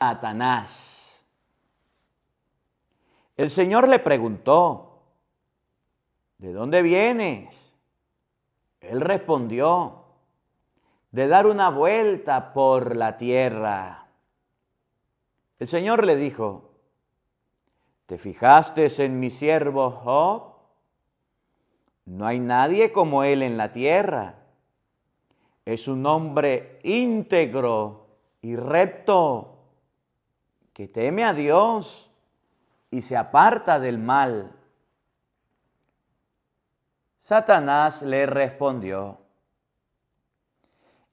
Satanás. El Señor le preguntó, ¿de dónde vienes? Él respondió, de dar una vuelta por la tierra. El Señor le dijo, ¿te fijaste en mi siervo Job? No hay nadie como él en la tierra. Es un hombre íntegro y recto, que teme a Dios y se aparta del mal. Satanás le respondió,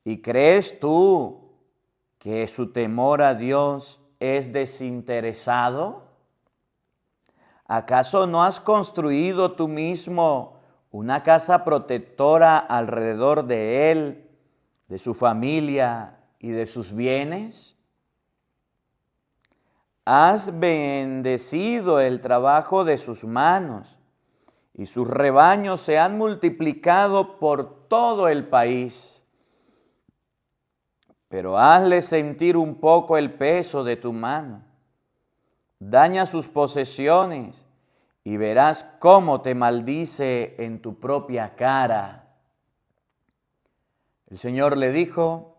¿y crees tú que su temor a Dios es desinteresado? ¿Acaso no has construido tú mismo una casa protectora alrededor de él, de su familia y de sus bienes? Has bendecido el trabajo de sus manos y sus rebaños se han multiplicado por todo el país. Pero hazle sentir un poco el peso de tu mano. Daña sus posesiones y verás cómo te maldice en tu propia cara. El Señor le dijo,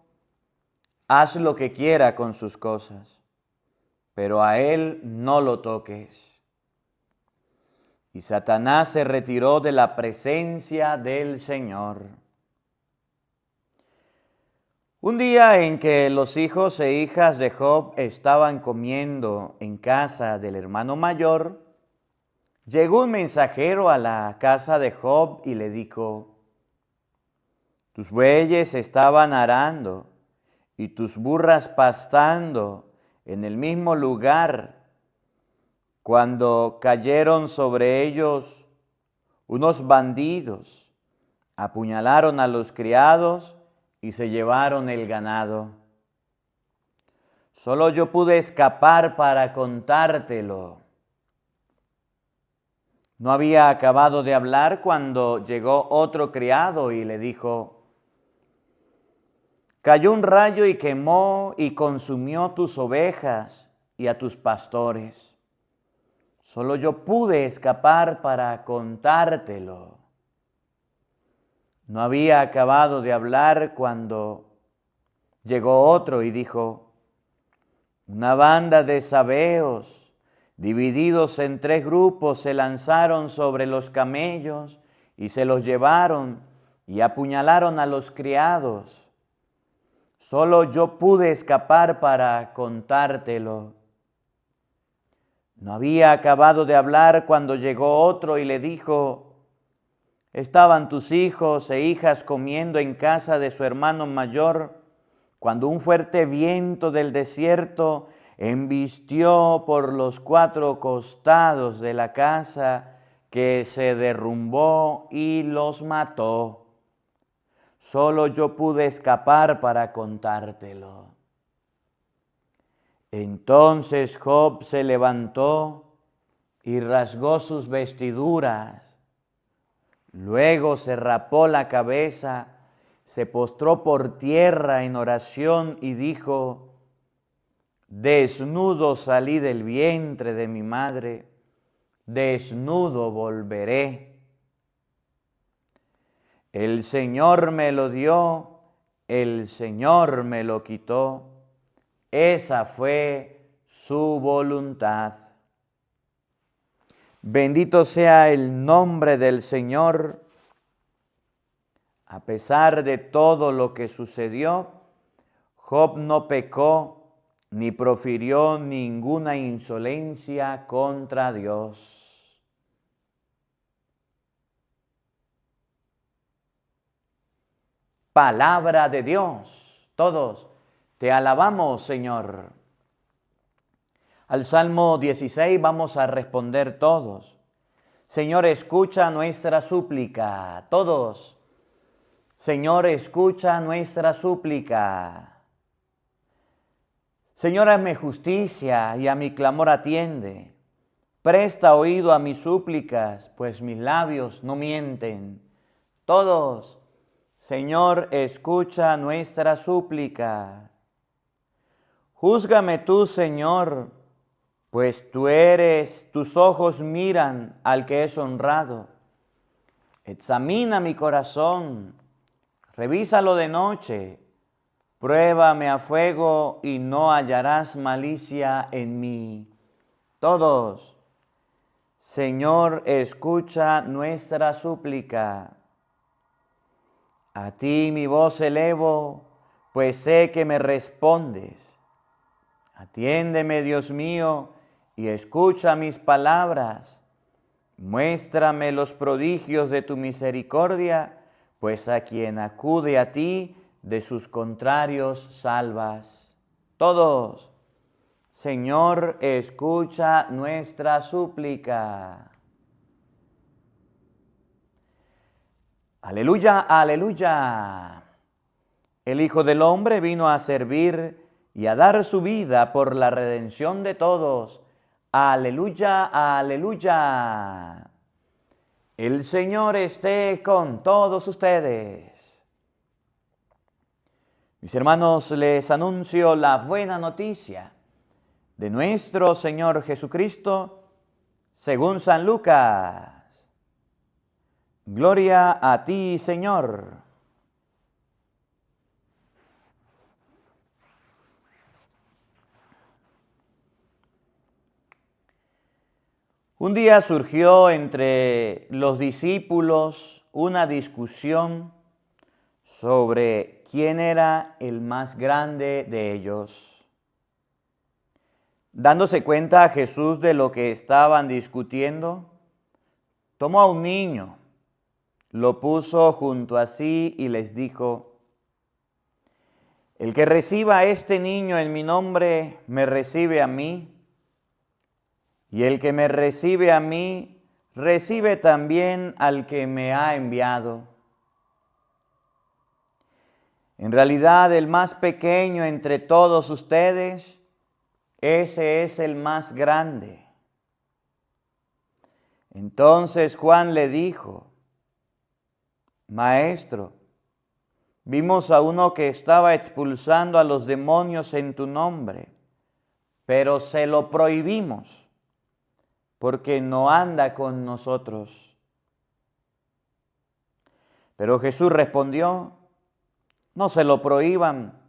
haz lo que quiera con sus cosas, pero a él no lo toques. Y Satanás se retiró de la presencia del Señor. Un día en que los hijos e hijas de Job estaban comiendo en casa del hermano mayor, llegó un mensajero a la casa de Job y le dijo, tus bueyes estaban arando y tus burras pastando en el mismo lugar cuando cayeron sobre ellos unos bandidos, apuñalaron a los criados y se llevaron el ganado. Solo yo pude escapar para contártelo. No había acabado de hablar cuando llegó otro criado y le dijo, cayó un rayo y quemó y consumió tus ovejas y a tus pastores. Solo yo pude escapar para contártelo. No había acabado de hablar cuando llegó otro y dijo, una banda de sabeos, divididos en 3 grupos, se lanzaron sobre los camellos y se los llevaron y apuñalaron a los criados. Solo yo pude escapar para contártelo. No había acabado de hablar cuando llegó otro y le dijo, estaban tus hijos e hijas comiendo en casa de su hermano mayor, cuando un fuerte viento del desierto embistió por los 4 costados de la casa, que se derrumbó y los mató. Solo yo pude escapar para contártelo. Entonces Job se levantó y rasgó sus vestiduras. Luego se rapó la cabeza, se postró por tierra en oración y dijo, desnudo salí del vientre de mi madre, desnudo volveré. El Señor me lo dio, el Señor me lo quitó. Esa fue su voluntad. Bendito sea el nombre del Señor. A pesar de todo lo que sucedió, Job no pecó ni profirió ninguna insolencia contra Dios. Palabra de Dios. Todos te alabamos, Señor. Al Salmo 16 vamos a responder todos. Señor, escucha nuestra súplica. Todos. Señor, escucha nuestra súplica. Señor, hazme justicia y a mi clamor atiende. Presta oído a mis súplicas, pues mis labios no mienten. Todos. Señor, escucha nuestra súplica. Júzgame tú, Señor, pues tus ojos miran al que es honrado. Examina mi corazón, revísalo de noche, pruébame a fuego y no hallarás malicia en mí. Todos, Señor, escucha nuestra súplica. A ti mi voz elevo, pues sé que me respondes. Atiéndeme, Dios mío, y escucha mis palabras. Muéstrame los prodigios de tu misericordia, pues a quien acude a ti, de sus contrarios salvas. Todos, Señor, escucha nuestra súplica. Aleluya, aleluya. El Hijo del Hombre vino a servir y a dar su vida por la redención de todos. Aleluya, aleluya. El Señor esté con todos ustedes. Mis hermanos, les anuncio la buena noticia de nuestro Señor Jesucristo según San Lucas. Gloria a ti, Señor. Un día surgió entre los discípulos una discusión sobre quién era el más grande de ellos. Dándose cuenta Jesús de lo que estaban discutiendo, tomó a un niño, lo puso junto a sí y les dijo: el que reciba a este niño en mi nombre, me recibe a mí. Y el que me recibe a mí, recibe también al que me ha enviado. En realidad, el más pequeño entre todos ustedes, ese es el más grande. Entonces Juan le dijo: Maestro, vimos a uno que estaba expulsando a los demonios en tu nombre, pero se lo prohibimos, porque no anda con nosotros. Pero Jesús respondió: no se lo prohíban,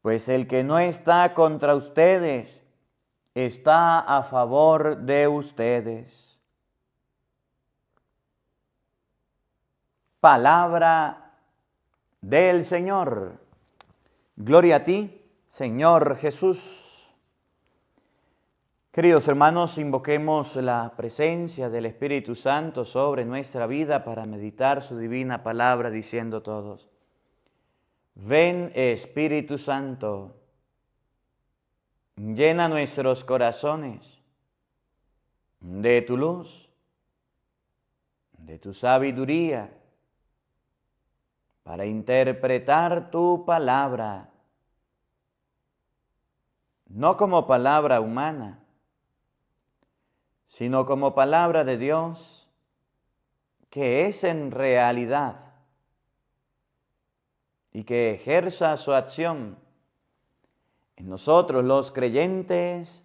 pues el que no está contra ustedes, está a favor de ustedes. Palabra del Señor. Gloria a ti, Señor Jesús. Queridos hermanos, invoquemos la presencia del Espíritu Santo sobre nuestra vida para meditar su divina palabra, diciendo todos: ven, Espíritu Santo, llena nuestros corazones de tu luz, de tu sabiduría, para interpretar tu palabra, no como palabra humana, sino como palabra de Dios, que es en realidad, y que ejerza su acción en nosotros los creyentes.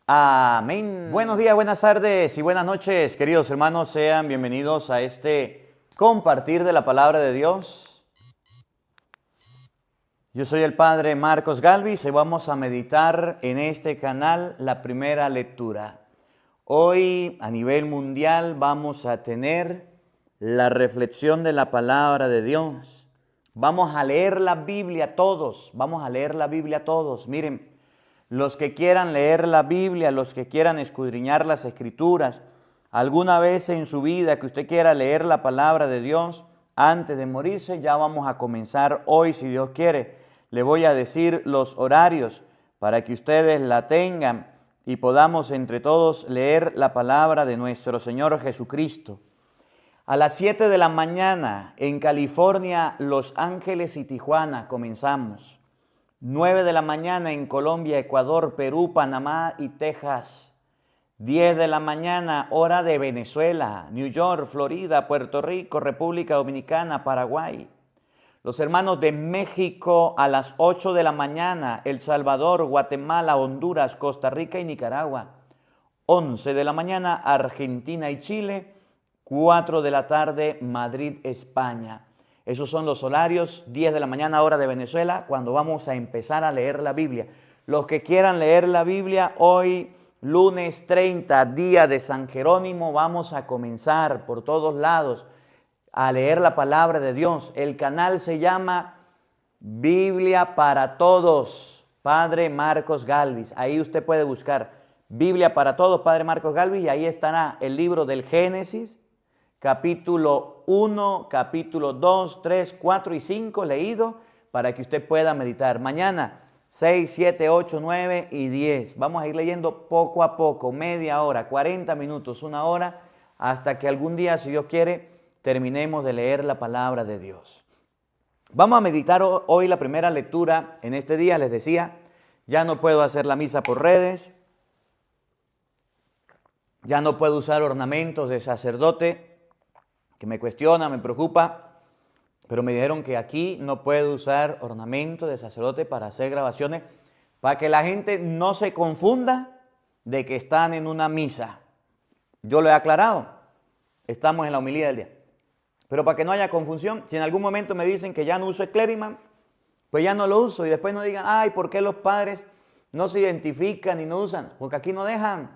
Amén. Buenos días, buenas tardes y buenas noches, queridos hermanos. Sean bienvenidos a este compartir de la palabra de Dios. Yo soy el Padre Marcos Galvis y vamos a meditar en este canal la primera lectura. Hoy a nivel mundial vamos a tener la reflexión de la palabra de Dios. Vamos a leer la Biblia todos, Miren, los que quieran leer la Biblia, los que quieran escudriñar las Escrituras, alguna vez en su vida que usted quiera leer la palabra de Dios antes de morirse, ya vamos a comenzar hoy si Dios quiere. Le voy a decir los horarios para que ustedes la tengan y podamos entre todos leer la palabra de nuestro Señor Jesucristo. A las 7 de la mañana en California, Los Ángeles y Tijuana comenzamos. 9 de la mañana en Colombia, Ecuador, Perú, Panamá y Texas. 10 de la mañana, hora de Venezuela, New York, Florida, Puerto Rico, República Dominicana, Paraguay. Los hermanos de México a las 8 de la mañana, El Salvador, Guatemala, Honduras, Costa Rica y Nicaragua. 11 de la mañana, Argentina y Chile. 4 de la tarde, Madrid, España. Esos son los horarios, 10 de la mañana, hora de Venezuela, cuando vamos a empezar a leer la Biblia. Los que quieran leer la Biblia, hoy, lunes 30, día de San Jerónimo, vamos a comenzar por todos lados a leer la palabra de Dios. El canal se llama Biblia para Todos, Padre Marcos Galvis. Ahí usted puede buscar Biblia para Todos, Padre Marcos Galvis, y ahí estará el libro del Génesis, capítulo 1, capítulo 2, 3, 4 y 5 leído para que usted pueda meditar. Mañana 6, 7, 8, 9 y 10. Vamos a ir leyendo poco a poco, media hora, 40 minutos, una hora, hasta que algún día, si Dios quiere, terminemos de leer la palabra de Dios. Vamos a meditar hoy la primera lectura. En este día les decía, ya no puedo hacer la misa por redes, ya no puedo usar ornamentos de sacerdote, que me cuestiona, me preocupa, pero me dijeron que aquí no puedo usar ornamentos de sacerdote para hacer grabaciones, para que la gente no se confunda de que están en una misa. Yo lo he aclarado, estamos en la homilía del día. Pero para que no haya confusión, si en algún momento me dicen que ya no uso el clériman, pues ya no lo uso y después no digan, ay, ¿por qué los padres no se identifican y no usan? Porque aquí no dejan,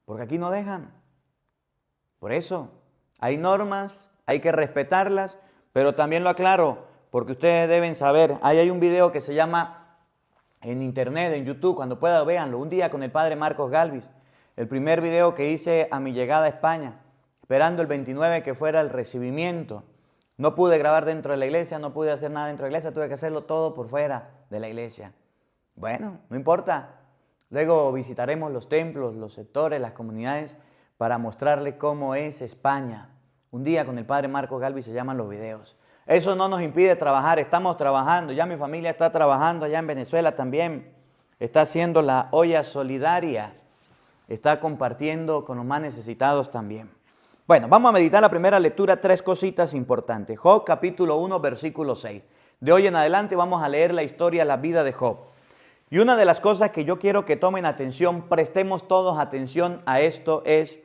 porque aquí no dejan. Por eso, hay normas, hay que respetarlas, pero también lo aclaro, porque ustedes deben saber, ahí hay un video que se llama en internet, en YouTube, cuando puedan véanlo, un día con el Padre Marcos Galvis, el primer video que hice a mi llegada a España, esperando el 29 que fuera el recibimiento. No pude grabar dentro de la iglesia, no pude hacer nada dentro de la iglesia, tuve que hacerlo todo por fuera de la iglesia. Bueno, no importa. Luego visitaremos los templos, los sectores, las comunidades, para mostrarle cómo es España. Un día con el Padre Marcos Galvis se llaman los videos. Eso no nos impide trabajar, estamos trabajando. Ya mi familia está trabajando allá en Venezuela también. Está haciendo la olla solidaria. Está compartiendo con los más necesitados también. Bueno, vamos a meditar la primera lectura, 3 cositas importantes. Job, capítulo 1, versículo 6. De hoy en adelante vamos a leer la historia, la vida de Job. Y una de las cosas que yo quiero que tomen atención, prestemos todos atención a esto, es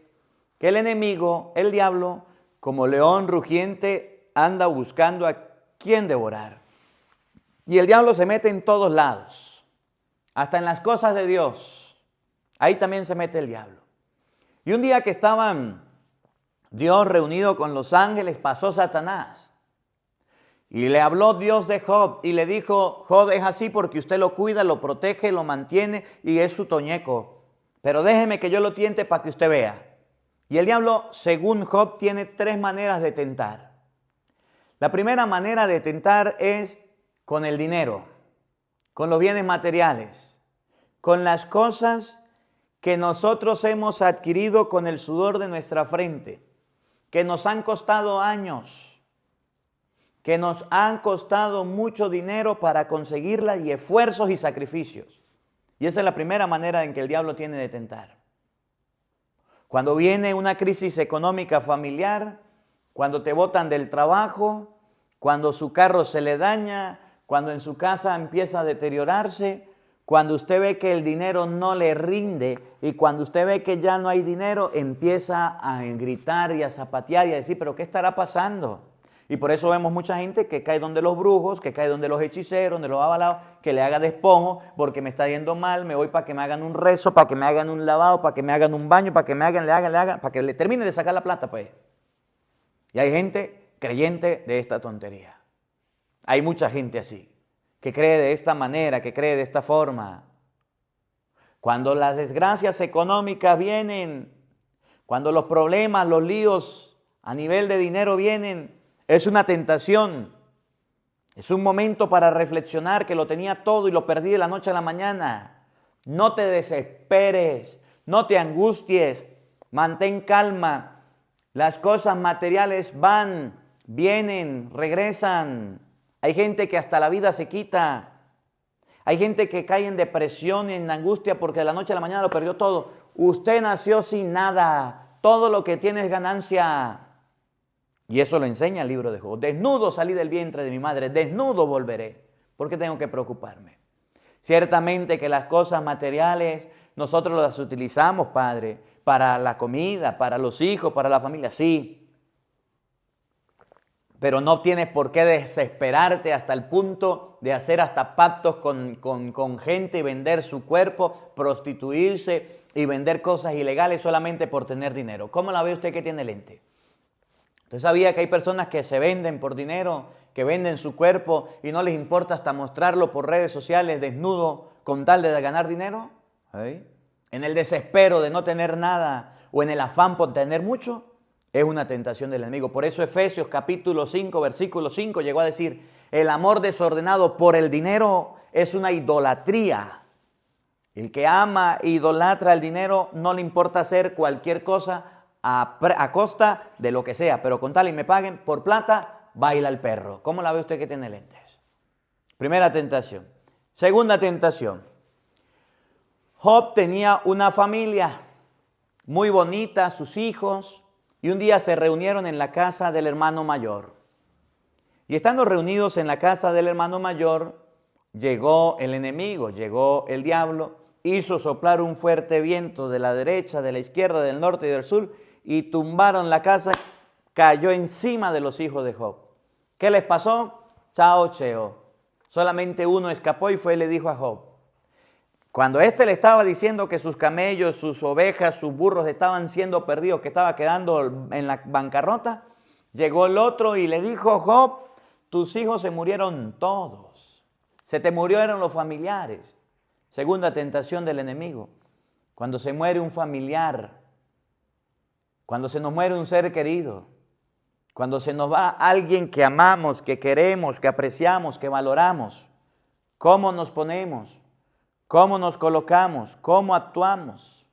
que el enemigo, el diablo, como león rugiente, anda buscando a quién devorar. Y el diablo se mete en todos lados, hasta en las cosas de Dios. Ahí también se mete el diablo. Y un día que estaban Dios reunido con los ángeles, pasó Satanás. Y le habló Dios de Job y le dijo, Job es así porque usted lo cuida, lo protege, lo mantiene y es su toñeco. Pero déjeme que yo lo tiente para que usted vea. Y el diablo, según Job, tiene 3 maneras de tentar. La primera manera de tentar es con el dinero, con los bienes materiales, con las cosas que nosotros hemos adquirido con el sudor de nuestra frente, que nos han costado años, que nos han costado mucho dinero para conseguirla y esfuerzos y sacrificios. Y esa es la primera manera en que el diablo tiene de tentar. Cuando viene una crisis económica familiar, cuando te botan del trabajo, cuando su carro se le daña, cuando en su casa empieza a deteriorarse, cuando usted ve que el dinero no le rinde y cuando usted ve que ya no hay dinero, empieza a gritar y a zapatear y a decir, ¿pero qué estará pasando? Y por eso vemos mucha gente que cae donde los brujos, que cae donde los hechiceros, donde los avalados, que le haga despojo porque me está yendo mal, me voy para que me hagan un rezo, para que me hagan un lavado, para que me hagan un baño, para que me hagan, le hagan, para que le termine de sacar la plata, pues. Y hay gente creyente de esta tontería. Hay mucha gente así, que cree de esta manera, que cree de esta forma. Cuando las desgracias económicas vienen, cuando los problemas, los líos a nivel de dinero vienen, es una tentación. Es un momento para reflexionar que lo tenía todo y lo perdí de la noche a la mañana. No te desesperes, no te angusties, mantén calma. Las cosas materiales van, vienen, regresan. Hay gente que hasta la vida se quita. Hay gente que cae en depresión y en angustia porque de la noche a la mañana lo perdió todo. Usted nació sin nada. Todo lo que tiene es ganancia. Y eso lo enseña el libro de Job. Desnudo salí del vientre de mi madre, desnudo volveré. ¿Por qué tengo que preocuparme? Ciertamente que las cosas materiales nosotros las utilizamos, Padre, para la comida, para los hijos, para la familia, sí. Pero no tienes por qué desesperarte hasta el punto de hacer hasta pactos con gente y vender su cuerpo, prostituirse y vender cosas ilegales solamente por tener dinero. ¿Cómo la ve usted que tiene lente? ¿Usted sabía que hay personas que se venden por dinero, que venden su cuerpo y no les importa hasta mostrarlo por redes sociales desnudo con tal de ganar dinero? ¿Sí? En el desespero de no tener nada o en el afán por tener mucho. Es una tentación del enemigo. Por eso Efesios capítulo 5, versículo 5 llegó a decir, el amor desordenado por el dinero es una idolatría. El que ama e idolatra el dinero no le importa hacer cualquier cosa a costa de lo que sea, pero con tal y me paguen por plata, baila el perro. ¿Cómo la ve usted que tiene lentes? Primera tentación. Segunda tentación. Job tenía una familia muy bonita, sus hijos. Y un día se reunieron en la casa del hermano mayor. Y estando reunidos en la casa del hermano mayor, llegó el enemigo, llegó el diablo, hizo soplar un fuerte viento de la derecha, de la izquierda, del norte y del sur, y tumbaron la casa, cayó encima de los hijos de Job. ¿Qué les pasó? Chao, cheo. Solamente uno escapó y fue y le dijo a Job. Cuando éste le estaba diciendo que sus camellos, sus ovejas, sus burros estaban siendo perdidos, que estaba quedando en la bancarrota, llegó el otro y le dijo, Job, tus hijos se murieron todos. Se te murieron los familiares. Segunda tentación del enemigo. Cuando se muere un familiar, cuando se nos muere un ser querido, cuando se nos va alguien que amamos, que queremos, que apreciamos, que valoramos, ¿cómo nos ponemos? ¿Cómo nos colocamos? ¿Cómo actuamos?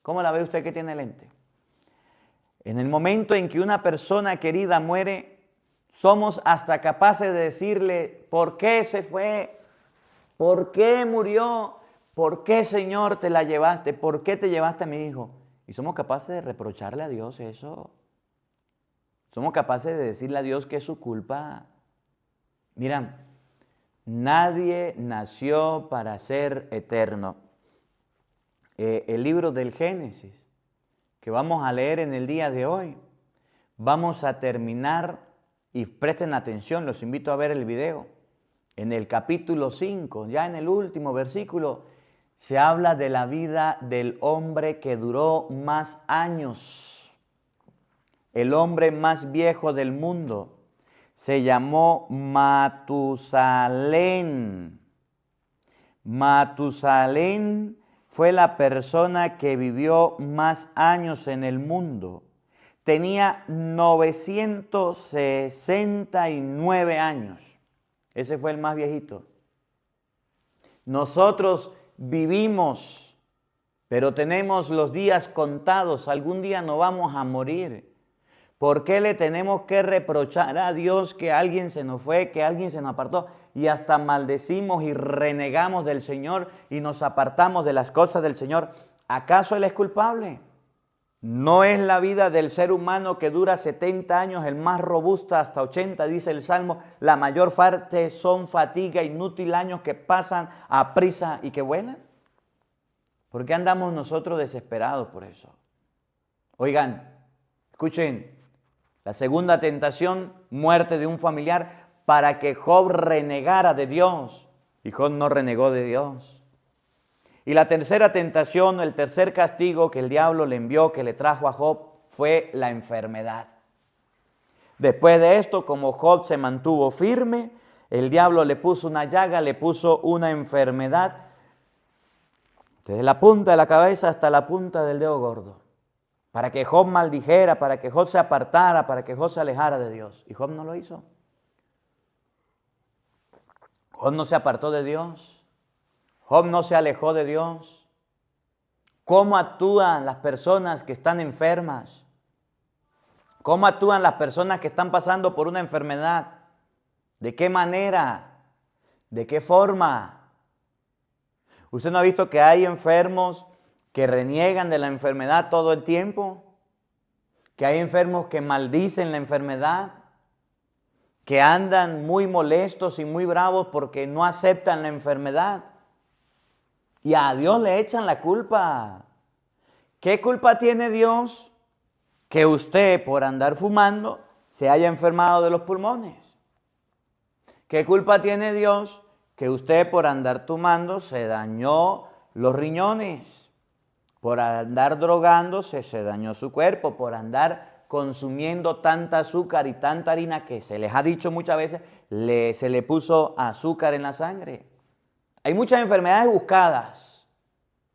¿Cómo la ve usted que tiene lente? En el momento en que una persona querida muere, somos hasta capaces de decirle, ¿por qué se fue? ¿Por qué murió? ¿Por qué, Señor, te la llevaste? ¿Por qué te llevaste a mi hijo? Y somos capaces de reprocharle a Dios eso. Somos capaces de decirle a Dios que es su culpa. Mira, nadie nació para ser eterno. El libro del Génesis, que vamos a leer en el día de hoy, vamos a terminar, y presten atención, los invito a ver el video. En el capítulo 5, ya en el último versículo, se habla de la vida del hombre que duró más años. El hombre más viejo del mundo se llamó Matusalén. Matusalén fue la persona que vivió más años en el mundo. Tenía 969 años. Ese fue el más viejito. Nosotros vivimos, pero tenemos los días contados. Algún día nos vamos a morir. ¿Por qué le tenemos que reprochar a Dios que alguien se nos fue, que alguien se nos apartó? Y hasta maldecimos y renegamos del Señor y nos apartamos de las cosas del Señor. ¿Acaso Él es culpable? No es la vida del ser humano que dura 70 años, el más robusto hasta 80, dice el Salmo. La mayor parte son fatiga, inútil, años que pasan a prisa y que vuelan. ¿Por qué andamos nosotros desesperados por eso? Oigan, escuchen. La segunda tentación, muerte de un familiar, para que Job renegara de Dios. Y Job no renegó de Dios. Y la tercera tentación, el tercer castigo que el diablo le envió, que le trajo a Job, fue la enfermedad. Después de esto, como Job se mantuvo firme, el diablo le puso una llaga, le puso una enfermedad, desde la punta de la cabeza hasta la punta del dedo gordo. Para que Job maldijera, para que Job se apartara, para que Job se alejara de Dios. Y Job no lo hizo. Job no se apartó de Dios. Job no se alejó de Dios. ¿Cómo actúan las personas que están enfermas? ¿Cómo actúan las personas que están pasando por una enfermedad? ¿De qué manera? ¿De qué forma? ¿Usted no ha visto que hay enfermos que reniegan de la enfermedad todo el tiempo? que hay enfermos que maldicen la enfermedad, que andan muy molestos y muy bravos porque no aceptan la enfermedad. Y a Dios le echan la culpa. ¿Qué culpa tiene Dios que usted por andar fumando se haya enfermado de los pulmones? ¿Qué culpa tiene Dios que usted por andar tomando se dañó los riñones? Por andar drogándose se dañó su cuerpo, por andar consumiendo tanta azúcar y tanta harina que se les ha dicho muchas veces, se le puso azúcar en la sangre. Hay muchas enfermedades buscadas.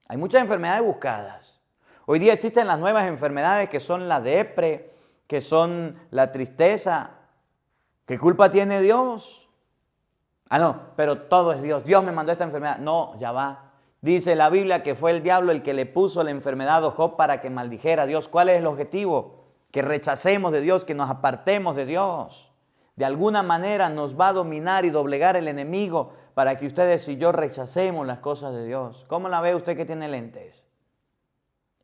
Hay muchas enfermedades buscadas. Hoy día existen las nuevas enfermedades que son la depre, que son la tristeza. ¿Qué culpa tiene Dios? Ah, no, pero todo es Dios. Dios me mandó esta enfermedad. No, ya va. Dice la Biblia que fue el diablo el que le puso la enfermedad a Job para que maldijera a Dios. ¿Cuál es el objetivo? Que rechacemos de Dios, que nos apartemos de Dios. De alguna manera nos va a dominar y doblegar el enemigo para que ustedes y yo rechacemos las cosas de Dios. ¿Cómo la ve usted que tiene lentes?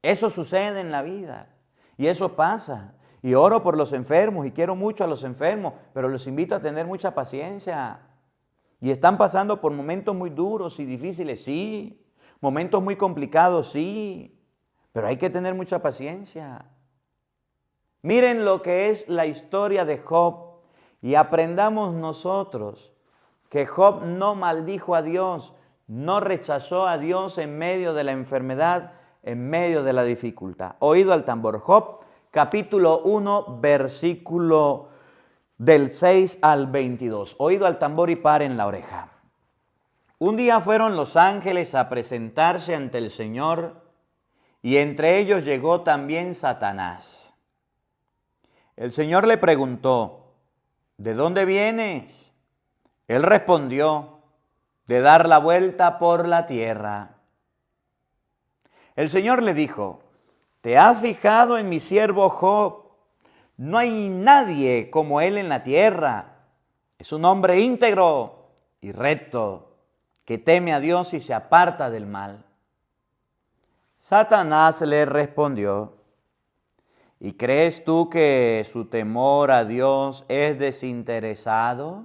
Eso sucede en la vida y eso pasa. Y oro por los enfermos y quiero mucho a los enfermos, pero los invito a tener mucha paciencia. Y están pasando por momentos muy duros y difíciles, sí. Momentos muy complicados, sí. Pero hay que tener mucha paciencia. Miren lo que es la historia de Job y aprendamos nosotros que Job no maldijo a Dios, no rechazó a Dios en medio de la enfermedad, en medio de la dificultad. Oído al tambor. Job, capítulo 1, versículo del 6 al 22. Oído al tambor y paren la oreja. Un día fueron los ángeles a presentarse ante el Señor y entre ellos llegó también Satanás. El Señor le preguntó, ¿de dónde vienes? Él respondió, de dar la vuelta por la tierra. El Señor le dijo, ¿te has fijado en mi siervo Job? No hay nadie como él en la tierra. Es un hombre íntegro y recto, que teme a Dios y se aparta del mal. Satanás le respondió, ¿y crees tú que su temor a Dios es desinteresado?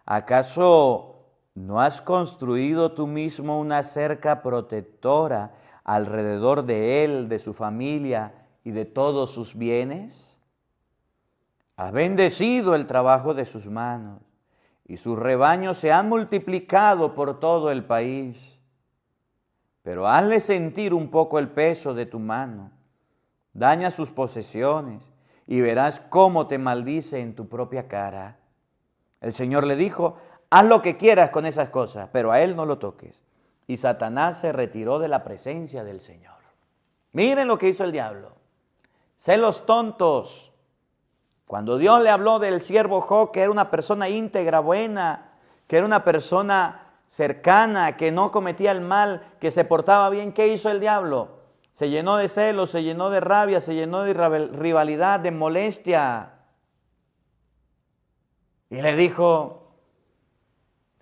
¿Acaso no has construido tú mismo una cerca protectora alrededor de él, de su familia y de todos sus bienes? Has bendecido el trabajo de sus manos y sus rebaños se han multiplicado por todo el país. Pero hazle sentir un poco el peso de tu mano, daña sus posesiones y verás cómo te maldice en tu propia cara. El Señor le dijo, haz lo que quieras con esas cosas, pero a él no lo toques. Y Satanás se retiró de la presencia del Señor. Miren lo que hizo el diablo. Sé los tontos. Cuando Dios le habló del siervo Job, que era una persona íntegra, buena, que era una persona cercana, que no cometía el mal, que se portaba bien, ¿qué hizo el diablo? Se llenó de celos, se llenó de rabia, se llenó de rivalidad, de molestia. Y le dijo,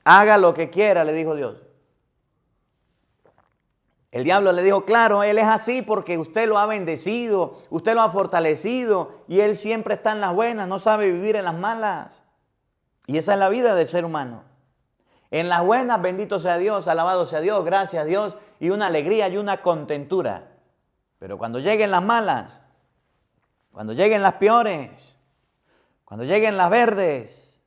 haga lo que quiera, le dijo Dios. El diablo le dijo, claro, él es así porque usted lo ha bendecido, usted lo ha fortalecido y él siempre está en las buenas, no sabe vivir en las malas. Y esa es la vida del ser humano. En las buenas, bendito sea Dios, alabado sea Dios, gracias a Dios y una alegría y una contentura. Pero cuando lleguen las malas, cuando lleguen las peores, cuando lleguen las verdes,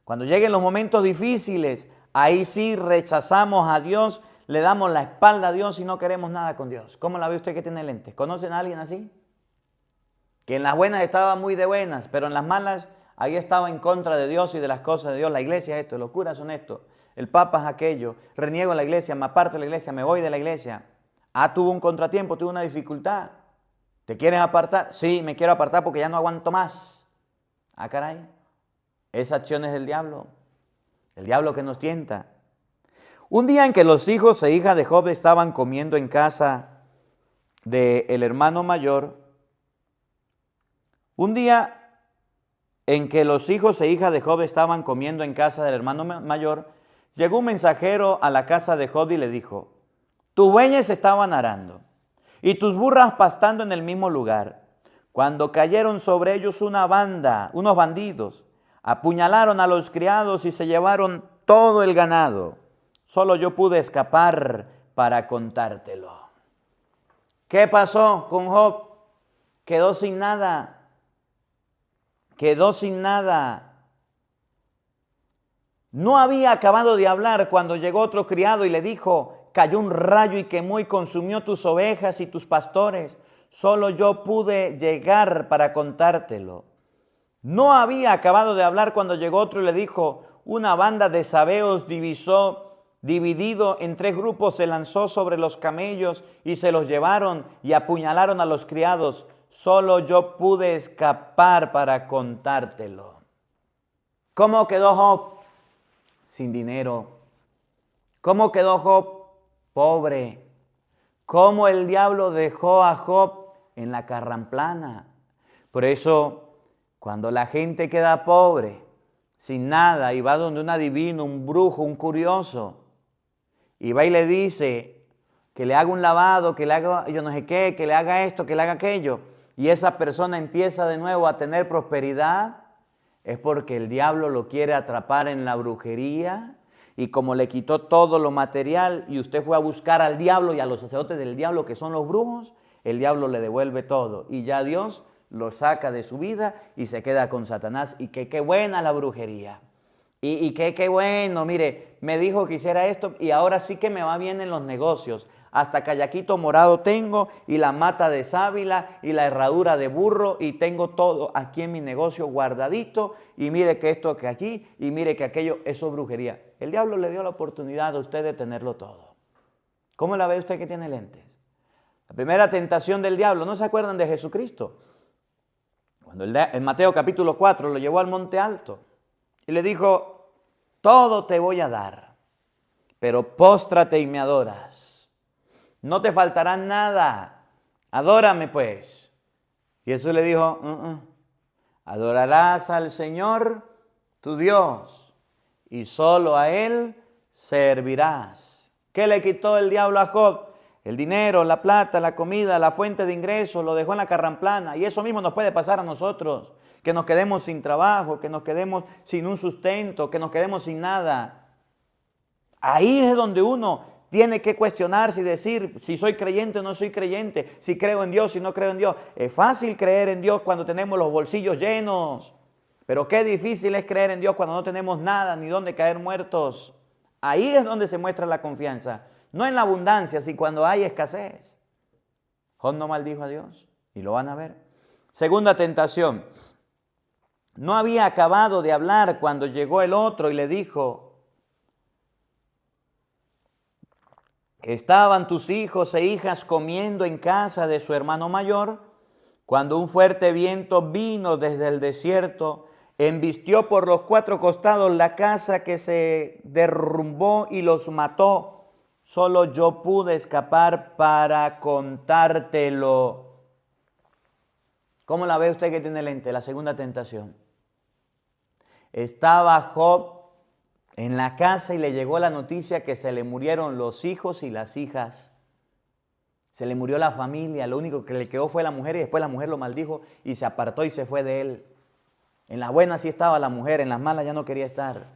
cuando lleguen los momentos difíciles, ahí sí rechazamos a Dios, le damos la espalda a Dios y no queremos nada con Dios. ¿Cómo la ve usted que tiene lentes? ¿Conocen a alguien así? Que en las buenas estaba muy de buenas, pero en las malas ahí estaba en contra de Dios y de las cosas de Dios. La iglesia es esto, los curas son esto, el papa es aquello, reniego a la iglesia, me aparto de la iglesia, me voy de la iglesia. Ah, tuvo un contratiempo, tuvo una dificultad. ¿Te quieres apartar? Sí, me quiero apartar porque ya no aguanto más. Ah, caray. Esa acción es del diablo. El diablo que nos tienta. Un día en que los hijos e hijas de Job estaban comiendo en casa del hermano mayor, un día en que los hijos e hijas de Job estaban comiendo en casa del hermano mayor, llegó un mensajero a la casa de Job y le dijo, tus bueyes estaban arando y tus burras pastando en el mismo lugar, cuando cayeron sobre ellos una banda, unos bandidos, apuñalaron a los criados y se llevaron todo el ganado. Solo yo pude escapar para contártelo. ¿Qué pasó con Job? Quedó sin nada. Quedó sin nada. No había acabado de hablar cuando llegó otro criado y le dijo: cayó un rayo y quemó y consumió tus ovejas y tus pastores. Solo yo pude llegar para contártelo. No había acabado de hablar cuando llegó otro y le dijo: una banda de sabeos dividido en 3 grupos, se lanzó sobre los camellos y se los llevaron y apuñalaron a los criados. Solo yo pude escapar para contártelo. ¿Cómo quedó Job? Sin dinero. ¿Cómo quedó Job? Pobre. ¿Cómo el diablo dejó a Job en la carramplana? Por eso, cuando la gente queda pobre, sin nada, y va donde un adivino, un brujo, un curioso, y va y le dice que le haga un lavado, que le haga yo no sé qué, que le haga esto, que le haga aquello, y esa persona empieza de nuevo a tener prosperidad, es porque el diablo lo quiere atrapar en la brujería, y como le quitó todo lo material y usted fue a buscar al diablo y a los sacerdotes del diablo, que son los brujos, el diablo le devuelve todo y ya Dios lo saca de su vida y se queda con Satanás. Y que qué buena la brujería. Y qué bueno, mire, me dijo que hiciera esto y ahora sí que me va bien en los negocios. Hasta callaquito morado tengo y la mata de sábila y la herradura de burro y tengo todo aquí en mi negocio guardadito y mire que esto que aquí y mire que aquello, eso es brujería. El diablo le dio la oportunidad a usted de tenerlo todo. ¿Cómo la ve usted que tiene lentes? La primera tentación del diablo, ¿no se acuerdan de Jesucristo? Cuando en Mateo capítulo 4 lo llevó al monte alto y le dijo: todo te voy a dar, pero póstrate y me adoras. No te faltará nada, adórame pues. Y Jesús le dijo: adorarás al Señor tu Dios y solo a Él servirás. ¿Qué le quitó el diablo a Job? El dinero, la plata, la comida, la fuente de ingresos, lo dejó en la carramplana. Y eso mismo nos puede pasar a nosotros, que nos quedemos sin trabajo, que nos quedemos sin un sustento, que nos quedemos sin nada. Ahí es donde uno tiene que cuestionarse y decir si soy creyente o no soy creyente, si creo en Dios, si no creo en Dios. Es fácil creer en Dios cuando tenemos los bolsillos llenos, pero qué difícil es creer en Dios cuando no tenemos nada ni dónde caer muertos. Ahí es donde se muestra la confianza, no en la abundancia, sino cuando hay escasez. Job no maldijo a Dios y lo van a ver. Segunda tentación. No había acabado de hablar cuando llegó el otro y le dijo: estaban tus hijos e hijas comiendo en casa de su hermano mayor, cuando un fuerte viento vino desde el desierto, embistió por los 4 costados la casa, que se derrumbó y los mató. Solo yo pude escapar para contártelo. ¿Cómo la ve usted que tiene lente? La segunda tentación. Estaba Job en la casa y le llegó la noticia que se le murieron los hijos y las hijas. Se le murió la familia, lo único que le quedó fue la mujer y después la mujer lo maldijo y se apartó y se fue de él. En las buenas sí estaba la mujer, en las malas ya no quería estar.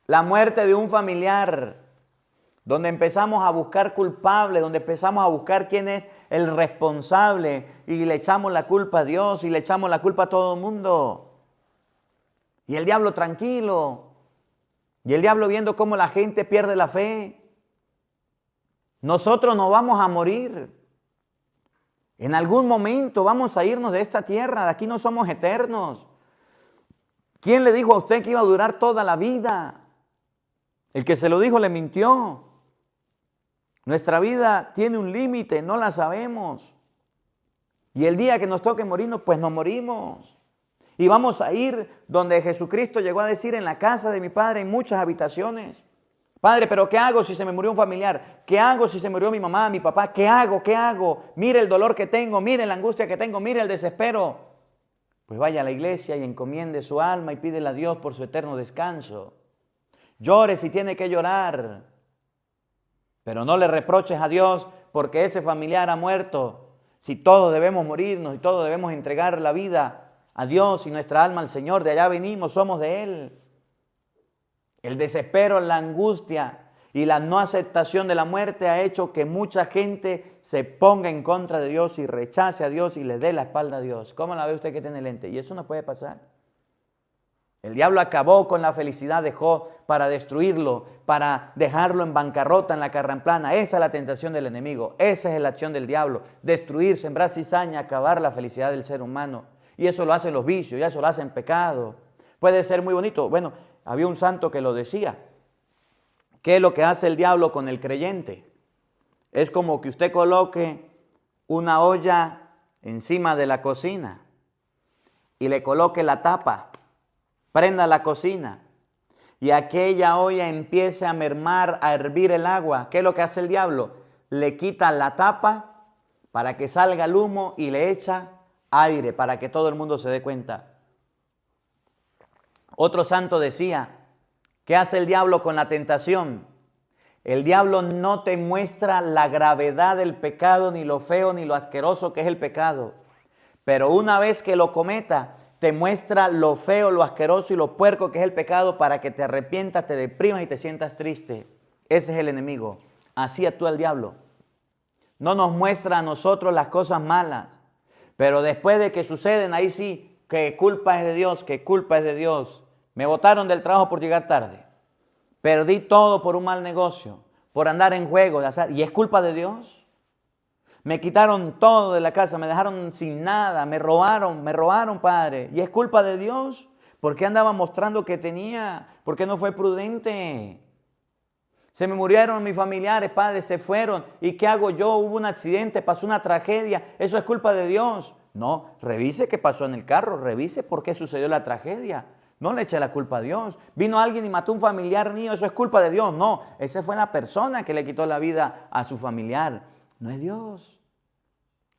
La muerte de un familiar, donde empezamos a buscar culpables, donde empezamos a buscar quién es el responsable y le echamos la culpa a Dios y le echamos la culpa a todo el mundo. Y el diablo tranquilo. Y el diablo viendo cómo la gente pierde la fe. Nosotros no vamos a morir. En algún momento vamos a irnos de esta tierra. De aquí no somos eternos. ¿Quién le dijo a usted que iba a durar toda la vida? El que se lo dijo le mintió. Nuestra vida tiene un límite, no la sabemos. Y el día que nos toque morirnos, pues nos morimos. Y vamos a ir donde Jesucristo llegó a decir: en la casa de mi Padre hay muchas habitaciones. Padre, pero ¿qué hago si se me murió un familiar? ¿Qué hago si se murió mi mamá, mi papá? ¿Qué hago? ¿Qué hago? Mire el dolor que tengo, mire la angustia que tengo, mire el desespero. Pues vaya a la iglesia y encomiende su alma y pídele a Dios por su eterno descanso. Llore si tiene que llorar, pero no le reproches a Dios porque ese familiar ha muerto. Si todos debemos morirnos y todos debemos entregar la vida a Dios y nuestra alma al Señor, de allá venimos, somos de Él. El desespero, la angustia y la no aceptación de la muerte ha hecho que mucha gente se ponga en contra de Dios y rechace a Dios y le dé la espalda a Dios. ¿Cómo la ve usted que tiene lente? Y eso no puede pasar. El diablo acabó con la felicidad de Job para destruirlo, para dejarlo en bancarrota en la carramplana. Esa es la tentación del enemigo, esa es la acción del diablo. Destruir, sembrar cizaña, acabar la felicidad del ser humano. Y eso lo hacen los vicios, y eso lo hacen pecado. Puede ser muy bonito. Bueno, había un santo que lo decía. ¿Qué es lo que hace el diablo con el creyente? Es como que usted coloque una olla encima de la cocina y le coloque la tapa. Prenda la cocina y aquella olla empiece a mermar, a hervir el agua. ¿Qué es lo que hace el diablo? Le quita la tapa para que salga el humo y le echa aire para que todo el mundo se dé cuenta. Otro santo decía, ¿qué hace el diablo con la tentación? El diablo no te muestra la gravedad del pecado, ni lo feo, ni lo asqueroso que es el pecado. Pero una vez que lo cometa, te muestra lo feo, lo asqueroso y lo puerco que es el pecado para que te arrepientas, te deprimas y te sientas triste. Ese es el enemigo. Así actúa el diablo. No nos muestra a nosotros las cosas malas, pero después de que suceden, ahí sí, que culpa es de Dios, que culpa es de Dios. Me botaron del trabajo por llegar tarde. Perdí todo por un mal negocio, por andar en juego, de azar. ¿Y es culpa de Dios? Me quitaron todo de la casa, me dejaron sin nada, me robaron, Padre. ¿Y es culpa de Dios? ¿Por qué andaba mostrando que tenía? ¿Por qué no fue prudente? Se me murieron mis familiares, Padre, se fueron. ¿Y qué hago yo? Hubo un accidente, pasó una tragedia. ¿Eso es culpa de Dios? No, revise qué pasó en el carro, revise por qué sucedió la tragedia. No le eche la culpa a Dios. Vino alguien y mató a un familiar mío, eso es culpa de Dios. No, esa fue la persona que le quitó la vida a su familiar. No es Dios.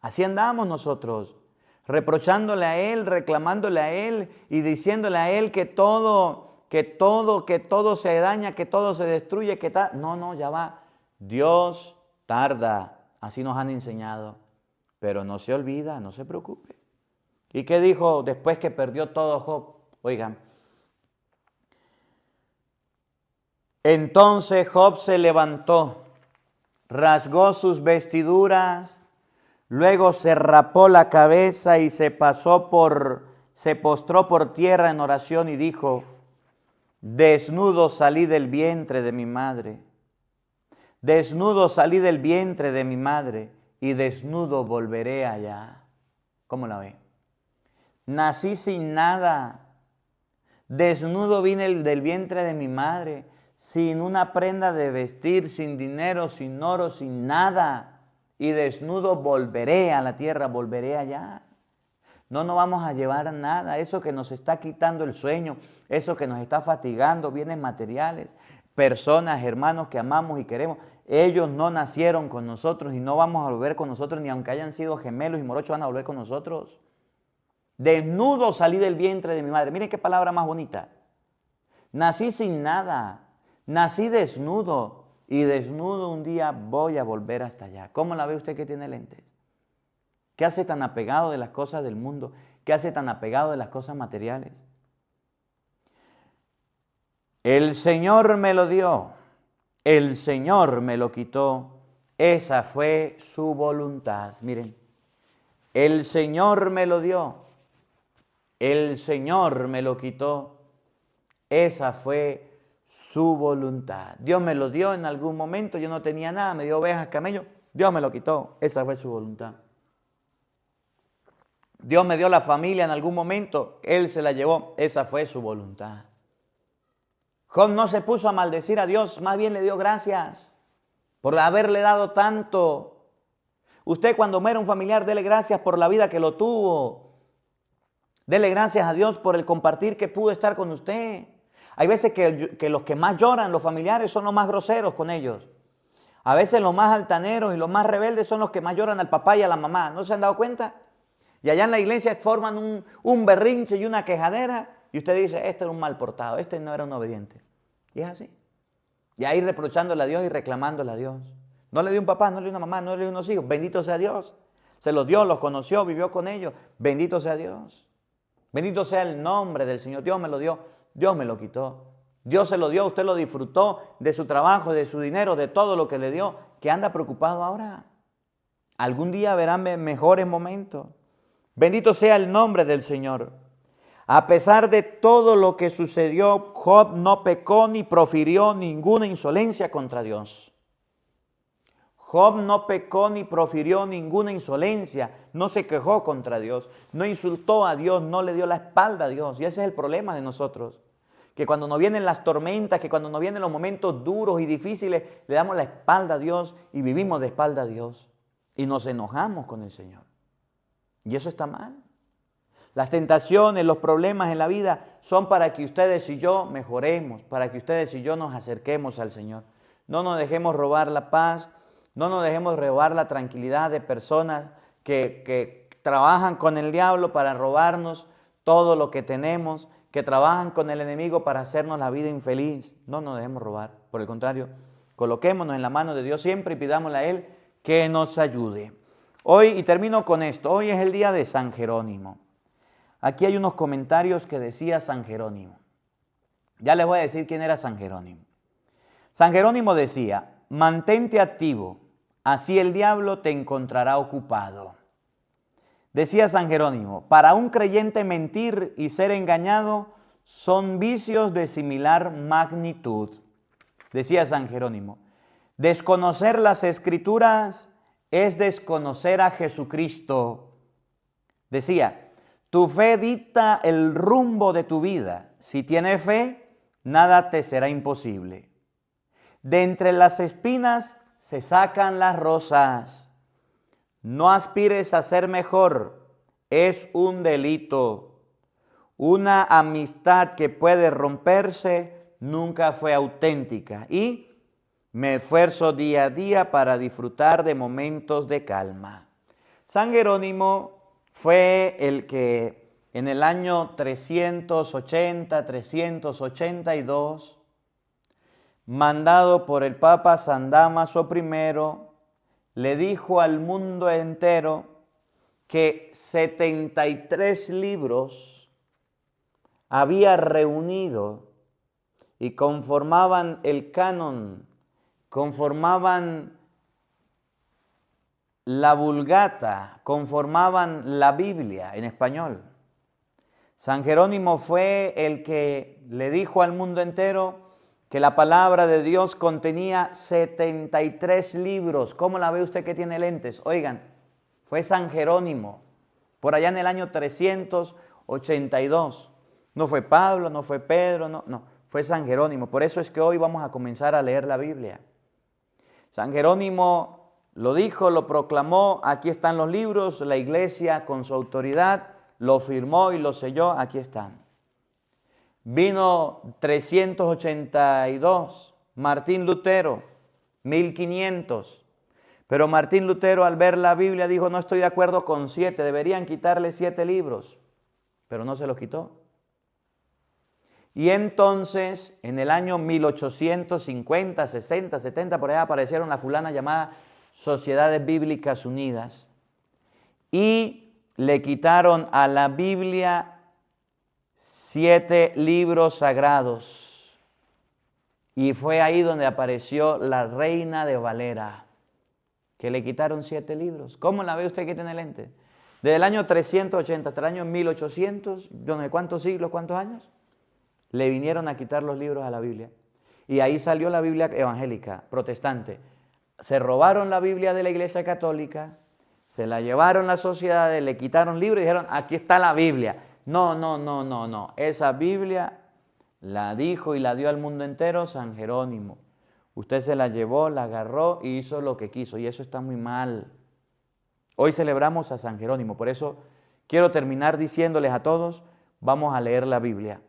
Así andamos nosotros, reprochándole a Él, reclamándole a Él y diciéndole a Él que todo se daña, que todo se destruye, que tal. No, ya va. Dios tarda, así nos han enseñado, pero no se olvida, no se preocupe. ¿Y qué dijo después que perdió todo Job? Oigan, entonces Job se levantó, rasgó sus vestiduras, luego se rapó la cabeza y se postró por tierra en oración y dijo, desnudo salí del vientre de mi madre, desnudo salí del vientre de mi madre y desnudo volveré allá. ¿Cómo la ve? Nací sin nada, desnudo vine del vientre de mi madre, sin una prenda de vestir, sin dinero, sin oro, sin nada. Y desnudo volveré a la tierra, volveré allá. No nos vamos a llevar nada. Eso que nos está quitando el sueño, eso que nos está fatigando, bienes materiales, personas, hermanos que amamos y queremos. Ellos no nacieron con nosotros y no vamos a volver con nosotros, ni aunque hayan sido gemelos y morochos van a volver con nosotros. Desnudo salí del vientre de mi madre. Miren qué palabra más bonita. Nací sin nada, nací desnudo. Y desnudo un día voy a volver hasta allá. ¿Cómo la ve usted que tiene lentes? ¿Qué hace tan apegado de las cosas del mundo? ¿Qué hace tan apegado de las cosas materiales? El Señor me lo dio, el Señor me lo quitó. Esa fue su voluntad. Miren, el Señor me lo dio, el Señor me lo quitó. Esa fue su voluntad. Dios me lo dio en algún momento, yo no tenía nada, me dio ovejas, camellos, Dios me lo quitó, esa fue su voluntad. Dios me dio la familia en algún momento, Él se la llevó, esa fue su voluntad. Job no se puso a maldecir a Dios, más bien le dio gracias por haberle dado tanto. Usted cuando muera un familiar, dele gracias por la vida que lo tuvo. Dele gracias a Dios por el compartir que pudo estar con usted. Hay veces que los que más lloran, los familiares, son los más groseros con ellos. A veces los más altaneros y los más rebeldes son los que más lloran al papá y a la mamá. ¿No se han dado cuenta? Y allá en la iglesia forman un berrinche y una quejadera. Y usted dice, este era un mal portado, este no era un obediente. Y es así. Y ahí reprochándole a Dios y reclamándole a Dios. No le dio un papá, no le dio una mamá, no le dio unos hijos. Bendito sea Dios. Se los dio, los conoció, vivió con ellos. Bendito sea Dios. Bendito sea el nombre del Señor. Dios me lo dio, Dios me lo quitó. Dios se lo dio, usted lo disfrutó de su trabajo, de su dinero, de todo lo que le dio. ¿Qué anda preocupado ahora? Algún día verán mejores momentos. Bendito sea el nombre del Señor. A pesar de todo lo que sucedió, Job no pecó ni profirió ninguna insolencia contra Dios. Job no pecó ni profirió ninguna insolencia, no se quejó contra Dios, no insultó a Dios, no le dio la espalda a Dios. Y ese es el problema de nosotros, que cuando nos vienen las tormentas, que cuando nos vienen los momentos duros y difíciles, le damos la espalda a Dios y vivimos de espalda a Dios. Y nos enojamos con el Señor. Y eso está mal. Las tentaciones, los problemas en la vida son para que ustedes y yo mejoremos, para que ustedes y yo nos acerquemos al Señor. No nos dejemos robar la paz, no nos dejemos robar la tranquilidad de personas que trabajan con el diablo para robarnos todo lo que tenemos, que trabajan con el enemigo para hacernos la vida infeliz. No nos dejemos robar. Por el contrario, coloquémonos en la mano de Dios siempre y pidámosle a Él que nos ayude. Hoy, y termino con esto, hoy es el día de San Jerónimo. Aquí hay unos comentarios que decía San Jerónimo. Ya les voy a decir quién era San Jerónimo. San Jerónimo decía: mantente activo, así el diablo te encontrará ocupado. Decía San Jerónimo: para un creyente mentir y ser engañado son vicios de similar magnitud. Decía San Jerónimo: desconocer las Escrituras es desconocer a Jesucristo. Decía: tu fe dicta el rumbo de tu vida. Si tienes fe, nada te será imposible. De entre las espinas se sacan las rosas. No aspires a ser mejor, es un delito. Una amistad que puede romperse nunca fue auténtica. Y me esfuerzo día a día para disfrutar de momentos de calma. San Jerónimo fue el que en el año 382, mandado por el Papa San Dámaso I, le dijo al mundo entero que 73 libros había reunido y conformaban el canon, conformaban la Vulgata, conformaban la Biblia en español. San Jerónimo fue el que le dijo al mundo entero que la palabra de Dios contenía 73 libros. ¿Cómo la ve usted que tiene lentes? Oigan, fue San Jerónimo, por allá en el año 382. No fue Pablo, no fue Pedro, no, fue San Jerónimo. Por eso es que hoy vamos a comenzar a leer la Biblia. San Jerónimo lo dijo, lo proclamó, aquí están los libros, la iglesia con su autoridad lo firmó y lo selló, aquí están. Vino 382, Martín Lutero, 1500. Pero Martín Lutero al ver la Biblia dijo: no estoy de acuerdo con 7, deberían quitarle 7 libros. Pero no se los quitó. Y entonces, en el año 1850, 60, 70, por allá aparecieron las fulanas llamadas Sociedades Bíblicas Unidas y le quitaron a la Biblia 7 libros sagrados. Y fue ahí donde apareció la Reina de Valera, que le quitaron 7 libros. ¿Cómo la ve usted que tiene lente? Desde el año 380 hasta el año 1800, yo no sé cuántos siglos, cuántos años, le vinieron a quitar los libros a la Biblia. Y ahí salió la Biblia evangélica, protestante. Se robaron la Biblia de la Iglesia Católica, se la llevaron las sociedades, le quitaron libros y dijeron: aquí está la Biblia. No. Esa Biblia la dijo y la dio al mundo entero San Jerónimo. Usted se la llevó, la agarró y hizo lo que quiso. Y eso está muy mal. Hoy celebramos a San Jerónimo. Por eso quiero terminar diciéndoles a todos: vamos a leer la Biblia.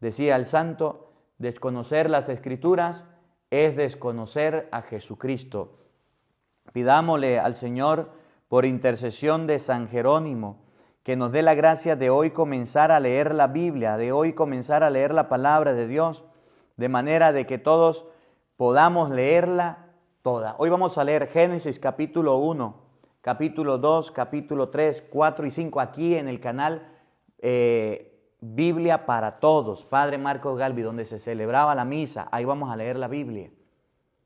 Decía el santo: desconocer las Escrituras es desconocer a Jesucristo. Pidámosle al Señor, por intercesión de San Jerónimo, que nos dé la gracia de hoy comenzar a leer la Biblia, de hoy comenzar a leer la palabra de Dios, de manera de que todos podamos leerla toda. Hoy vamos a leer Génesis capítulo 1, capítulo 2, capítulo 3, 4 y 5, aquí en el canal Biblia para Todos, Padre Marcos Galvi, donde se celebraba la misa. Ahí vamos a leer la Biblia.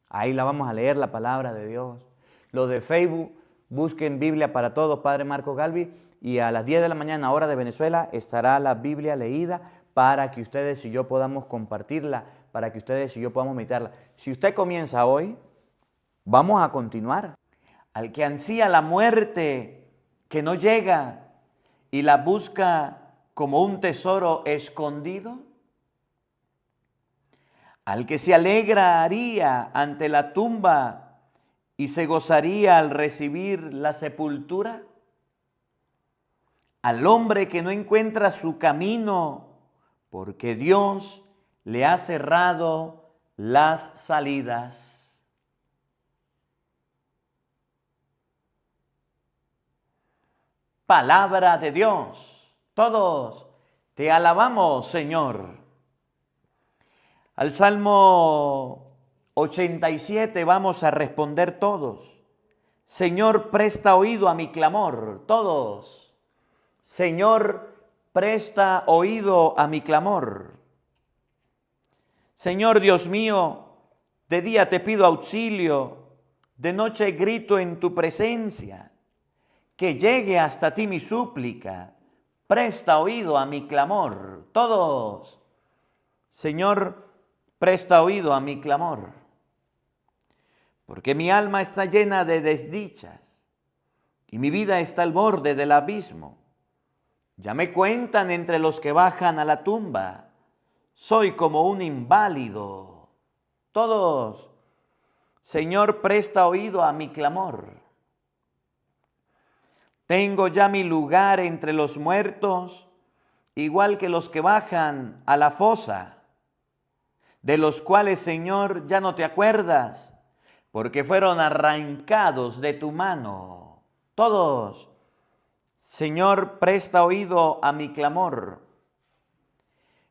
Ahí la vamos a leer, la palabra de Dios. Los de Facebook, busquen Biblia para Todos, Padre Marcos Galvi, y a las 10 de la mañana, hora de Venezuela, estará la Biblia leída para que ustedes y yo podamos compartirla, para que ustedes y yo podamos meditarla. Si usted comienza hoy, vamos a continuar. Al que ansía la muerte, que no llega y la busca como un tesoro escondido. Al que se alegraría ante la tumba y se gozaría al recibir la sepultura. Al hombre que no encuentra su camino porque Dios le ha cerrado las salidas. Palabra de Dios. Todos te alabamos, Señor. Al Salmo 87 vamos a responder todos. Señor, presta oído a mi clamor. Todos. Señor, presta oído a mi clamor. Señor Dios mío, de día te pido auxilio, de noche grito en tu presencia. Que llegue hasta ti mi súplica. Presta oído a mi clamor. Todos. Señor, presta oído a mi clamor, porque mi alma está llena de desdichas y mi vida está al borde del abismo. Ya me cuentan entre los que bajan a la tumba, soy como un inválido. Todos, Señor, presta oído a mi clamor. Tengo ya mi lugar entre los muertos, igual que los que bajan a la fosa, de los cuales, Señor, ya no te acuerdas, porque fueron arrancados de tu mano. Todos, Señor, presta oído a mi clamor.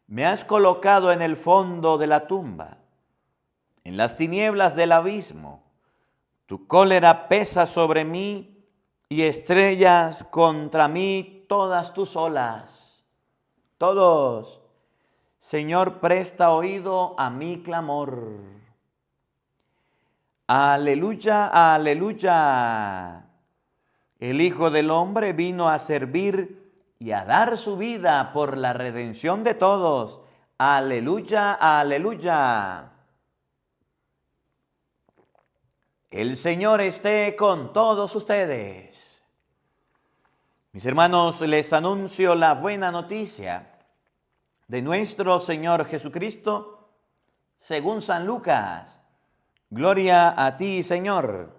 Me has colocado en el fondo de la tumba, en las tinieblas del abismo. Tu cólera pesa sobre mí y estrellas contra mí todas tus olas. Todos, Señor, presta oído a mi clamor. Aleluya, aleluya. El Hijo del Hombre vino a servir y a dar su vida por la redención de todos. Aleluya, aleluya. El Señor esté con todos ustedes. Mis hermanos, les anuncio la buena noticia de nuestro Señor Jesucristo, según San Lucas. Gloria a ti, Señor.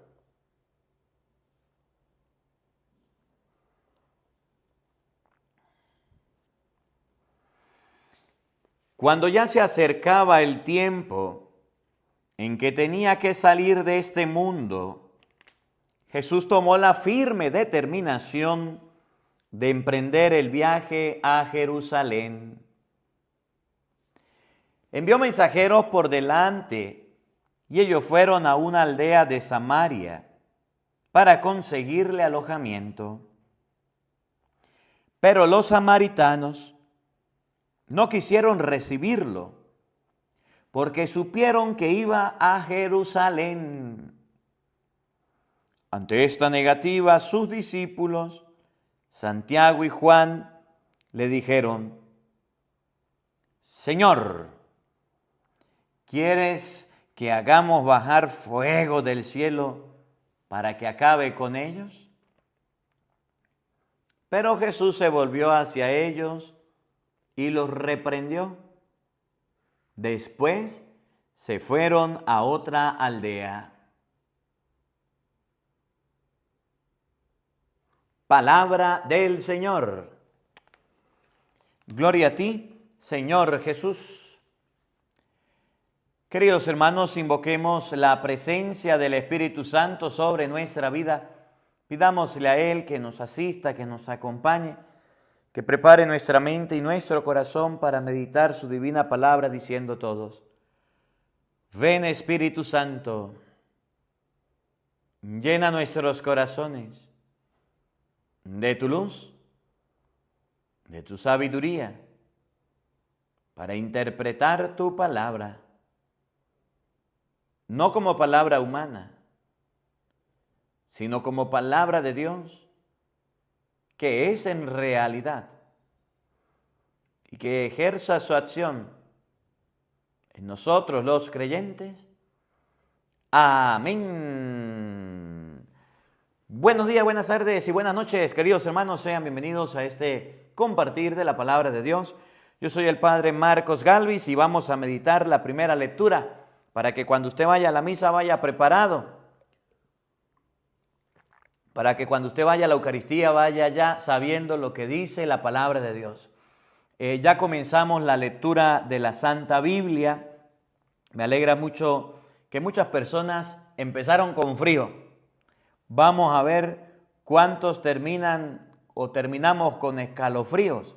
Cuando ya se acercaba el tiempo en que tenía que salir de este mundo, Jesús tomó la firme determinación de emprender el viaje a Jerusalén. Envió mensajeros por delante y ellos fueron a una aldea de Samaria para conseguirle alojamiento. Pero los samaritanos no quisieron recibirlo porque supieron que iba a Jerusalén. Ante esta negativa, sus discípulos, Santiago y Juan, le dijeron: Señor, ¿quieres que hagamos bajar fuego del cielo para que acabe con ellos? Pero Jesús se volvió hacia ellos y los reprendió. Después se fueron a otra aldea. Palabra del Señor. Gloria a ti, Señor Jesús. Queridos hermanos, invoquemos la presencia del Espíritu Santo sobre nuestra vida. Pidámosle a Él que nos asista, que nos acompañe, que prepare nuestra mente y nuestro corazón para meditar su divina palabra, diciendo todos: ven, Espíritu Santo, llena nuestros corazones de tu luz, de tu sabiduría, para interpretar tu palabra, no como palabra humana, sino como palabra de Dios, que es en realidad, y que ejerza su acción en nosotros los creyentes. Amén. Buenos días, buenas tardes y buenas noches, queridos hermanos. Sean bienvenidos a este compartir de la palabra de Dios. Yo soy el Padre Marcos Galvis y vamos a meditar la primera lectura para que cuando usted vaya a la misa vaya preparado. Para que cuando usted vaya a la Eucaristía vaya ya sabiendo lo que dice la palabra de Dios. Ya comenzamos la lectura de la Santa Biblia. Me alegra mucho que muchas personas empezaron con frío. Vamos a ver cuántos terminan o terminamos con escalofríos.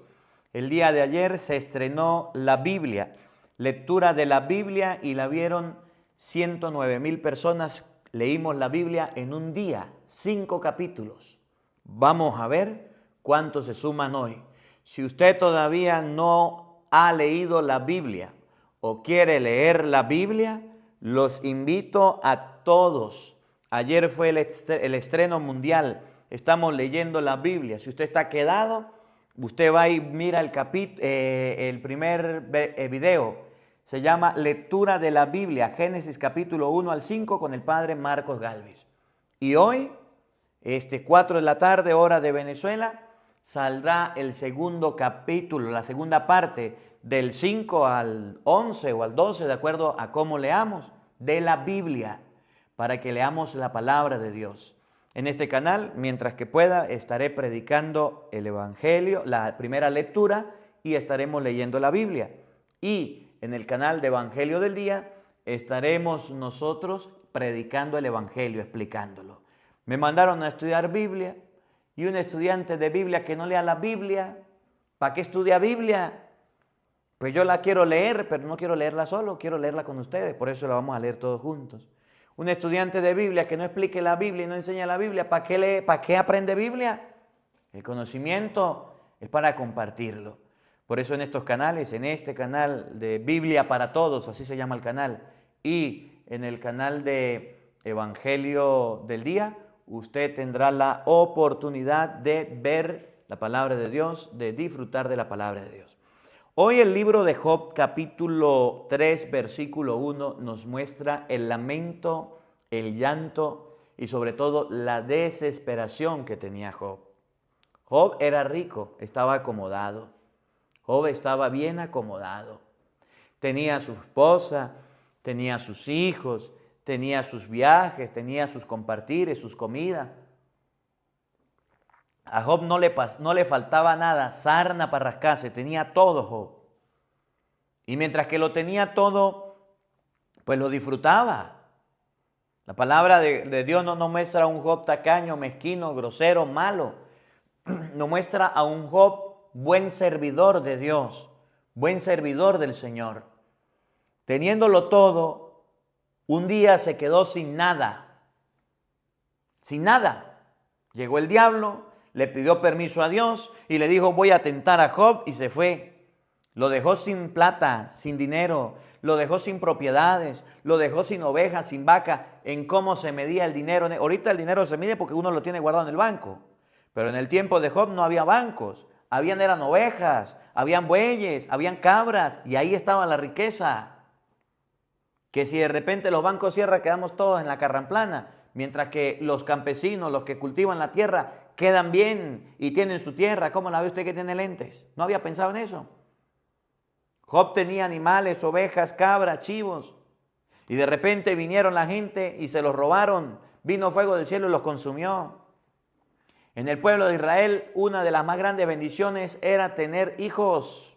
El día de ayer se estrenó la Biblia, lectura de la Biblia, y la vieron 109,000 personas. Leímos la Biblia en un día, 5 capítulos. Vamos a ver cuántos se suman hoy. Si usted todavía no ha leído la Biblia o quiere leer la Biblia, los invito a todos. Ayer fue el estreno mundial. Estamos leyendo la Biblia. Si usted está quedado, usted va y mira el primer video. Se llama Lectura de la Biblia, Génesis capítulo 1 al 5 con el Padre Marcos Galvis. Y hoy, 4 de la tarde, hora de Venezuela, saldrá el segundo capítulo, la segunda parte, del 5 al 11 o al 12, de acuerdo a cómo leamos, de la Biblia, para que leamos la palabra de Dios. En este canal, mientras que pueda, estaré predicando el Evangelio, la primera lectura, y estaremos leyendo la Biblia. Y en el canal de Evangelio del Día, estaremos nosotros predicando el Evangelio, explicándolo. Me mandaron a estudiar Biblia, y un estudiante de Biblia que no lea la Biblia, ¿para qué estudia Biblia? Pues yo la quiero leer, pero no quiero leerla solo, quiero leerla con ustedes, por eso la vamos a leer todos juntos. Un estudiante de Biblia que no explique la Biblia y no enseña la Biblia, ¿para qué lee? ¿Para qué aprende Biblia? El conocimiento es para compartirlo. Por eso en estos canales, en este canal de Biblia para Todos, así se llama el canal, y en el canal de Evangelio del Día, usted tendrá la oportunidad de ver la palabra de Dios, de disfrutar de la palabra de Dios. Hoy el libro de Job, capítulo 3, versículo 1, nos muestra el lamento, el llanto y sobre todo la desesperación que tenía Job. Job era rico, estaba acomodado. Job estaba bien acomodado. Tenía a su esposa, tenía a sus hijos, tenía sus viajes, tenía sus compartires, sus comidas. A Job no le faltaba nada, sarna para rascarse, tenía todo Job. Y mientras que lo tenía todo, pues lo disfrutaba. La palabra de Dios no nos muestra a un Job tacaño, mezquino, grosero, malo. Nos muestra a un Job buen servidor de Dios, buen servidor del Señor. Teniéndolo todo, un día se quedó sin nada. Sin nada. Llegó el diablo, le pidió permiso a Dios y le dijo, voy a tentar a Job, y se fue. Lo dejó sin plata, sin dinero, lo dejó sin propiedades, lo dejó sin ovejas, sin vaca. En cómo se medía el dinero. Ahorita el dinero se mide porque uno lo tiene guardado en el banco. Pero en el tiempo de Job no había bancos. Eran ovejas, habían bueyes, habían cabras, y ahí estaba la riqueza. Que si de repente los bancos cierran, quedamos todos en la carramplana. Mientras que los campesinos, los que cultivan la tierra, quedan bien y tienen su tierra. ¿Cómo la ve usted que tiene lentes? ¿No había pensado en eso? Job tenía animales, ovejas, cabras, chivos. Y de repente vinieron la gente y se los robaron. Vino fuego del cielo y los consumió. En el pueblo de Israel, una de las más grandes bendiciones era tener hijos.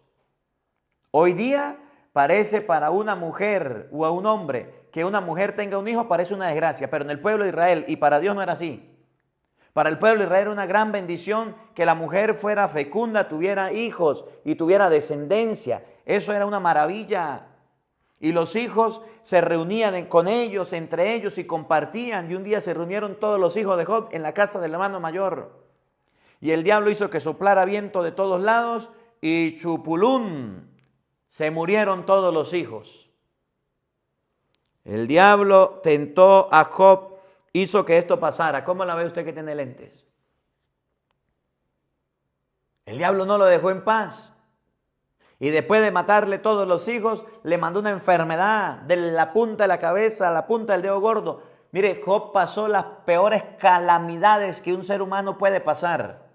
Hoy día parece para una mujer o a un hombre que una mujer tenga un hijo parece una desgracia, pero en el pueblo de Israel y para Dios no era así. Para el pueblo de Israel era una gran bendición que la mujer fuera fecunda, tuviera hijos y tuviera descendencia. Eso era una maravilla. Y los hijos se reunían con ellos, entre ellos, y compartían. Y un día se reunieron todos los hijos de Job en la casa del hermano mayor. Y el diablo hizo que soplara viento de todos lados y chupulún, se murieron todos los hijos. El diablo tentó a Job, hizo que esto pasara. ¿Cómo la ve usted que tiene lentes? El diablo no lo dejó en paz. Y después de matarle todos los hijos, le mandó una enfermedad de la punta de la cabeza a la punta del dedo gordo. Mire, Job pasó las peores calamidades que un ser humano puede pasar.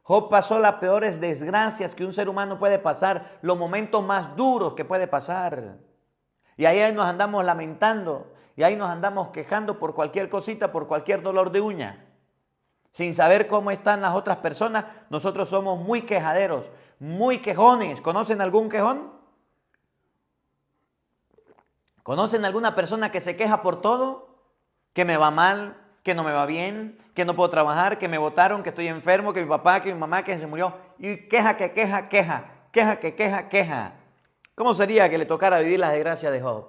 Job pasó las peores desgracias que un ser humano puede pasar, los momentos más duros que puede pasar. Y ahí nos andamos lamentando, y ahí nos andamos quejando por cualquier cosita, por cualquier dolor de uña. Sin saber cómo están las otras personas, nosotros somos muy quejaderos, muy quejones. ¿Conocen algún quejón? ¿Conocen alguna persona que se queja por todo? Que me va mal, que no me va bien, que no puedo trabajar, que me botaron, que estoy enfermo, que mi papá, que mi mamá, que se murió. Y queja, que queja, queja, queja, que queja, queja. ¿Cómo sería que le tocara vivir las desgracias de Job?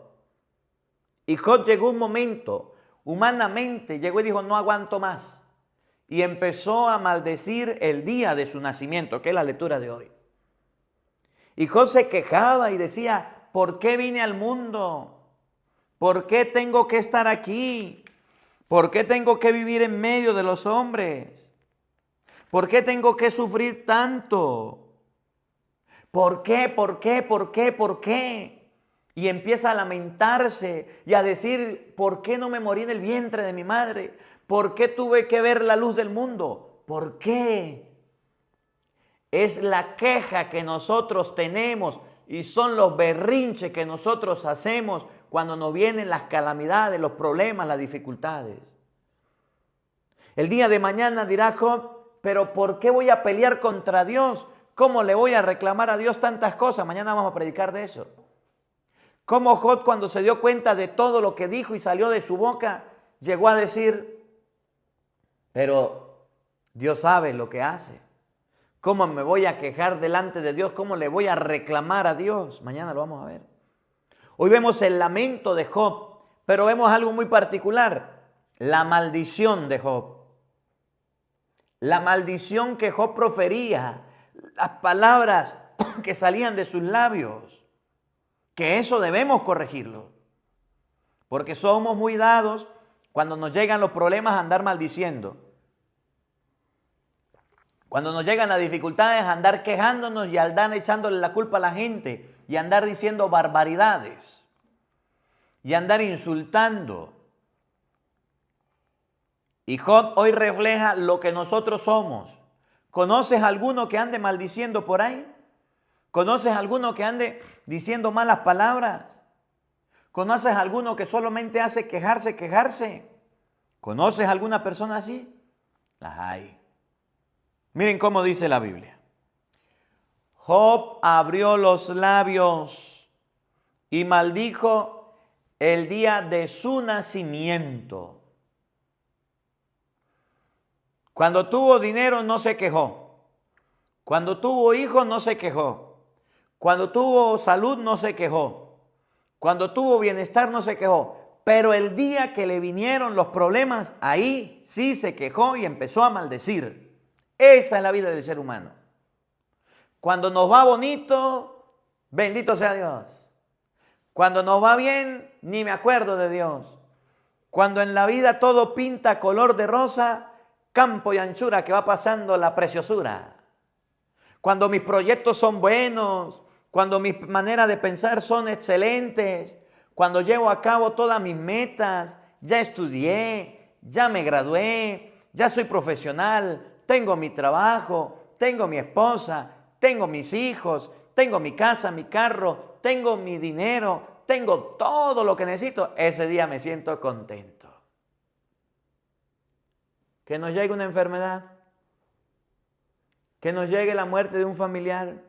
Y Job llegó un momento, humanamente, llegó y dijo, no aguanto más. Y empezó a maldecir el día de su nacimiento, que es la lectura de hoy. Y Job se quejaba y decía, ¿por qué vine al mundo? ¿Por qué tengo que estar aquí? ¿Por qué tengo que vivir en medio de los hombres? ¿Por qué tengo que sufrir tanto? ¿Por qué? ¿Por qué? ¿Por qué? ¿Por qué? Y empieza a lamentarse y a decir, ¿por qué no me morí en el vientre de mi madre? ¿Por qué tuve que ver la luz del mundo? ¿Por qué? Es la queja que nosotros tenemos y son los berrinches que nosotros hacemos cuando nos vienen las calamidades, los problemas, las dificultades. El día de mañana dirá Job, pero ¿por qué voy a pelear contra Dios? ¿Cómo le voy a reclamar a Dios tantas cosas? Mañana vamos a predicar de eso. Cómo Job, cuando se dio cuenta de todo lo que dijo y salió de su boca, llegó a decir, pero Dios sabe lo que hace. ¿Cómo me voy a quejar delante de Dios? ¿Cómo le voy a reclamar a Dios? Mañana lo vamos a ver. Hoy vemos el lamento de Job, pero vemos algo muy particular, la maldición de Job. La maldición que Job profería, las palabras que salían de sus labios, que eso debemos corregirlo, porque somos muy dados cuando nos llegan los problemas a andar maldiciendo. Cuando nos llegan las dificultades a andar quejándonos y a andar echándole la culpa a la gente y a andar diciendo barbaridades y a andar insultando. Y Job hoy refleja lo que nosotros somos. ¿Conoces a alguno que ande maldiciendo por ahí? ¿Conoces a alguno que ande diciendo malas palabras? ¿Conoces a alguno que solamente hace quejarse? ¿Conoces a alguna persona así? Las hay. Miren cómo dice la Biblia. Job abrió los labios y maldijo el día de su nacimiento. Cuando tuvo dinero no se quejó. Cuando tuvo hijos no se quejó. Cuando tuvo salud no se quejó. Cuando tuvo bienestar no se quejó. Pero el día que le vinieron los problemas, ahí sí se quejó y empezó a maldecir. Esa es la vida del ser humano. Cuando nos va bonito, bendito sea Dios. Cuando nos va bien, ni me acuerdo de Dios. Cuando en la vida todo pinta color de rosa, campo y anchura que va pasando la preciosura. Cuando mis proyectos son buenos, cuando mis maneras de pensar son excelentes, cuando llevo a cabo todas mis metas, ya estudié, ya me gradué, ya soy profesional, tengo mi trabajo, tengo mi esposa, tengo mis hijos, tengo mi casa, mi carro, tengo mi dinero, tengo todo lo que necesito, ese día me siento contento. Que nos llegue una enfermedad, que nos llegue la muerte de un familiar,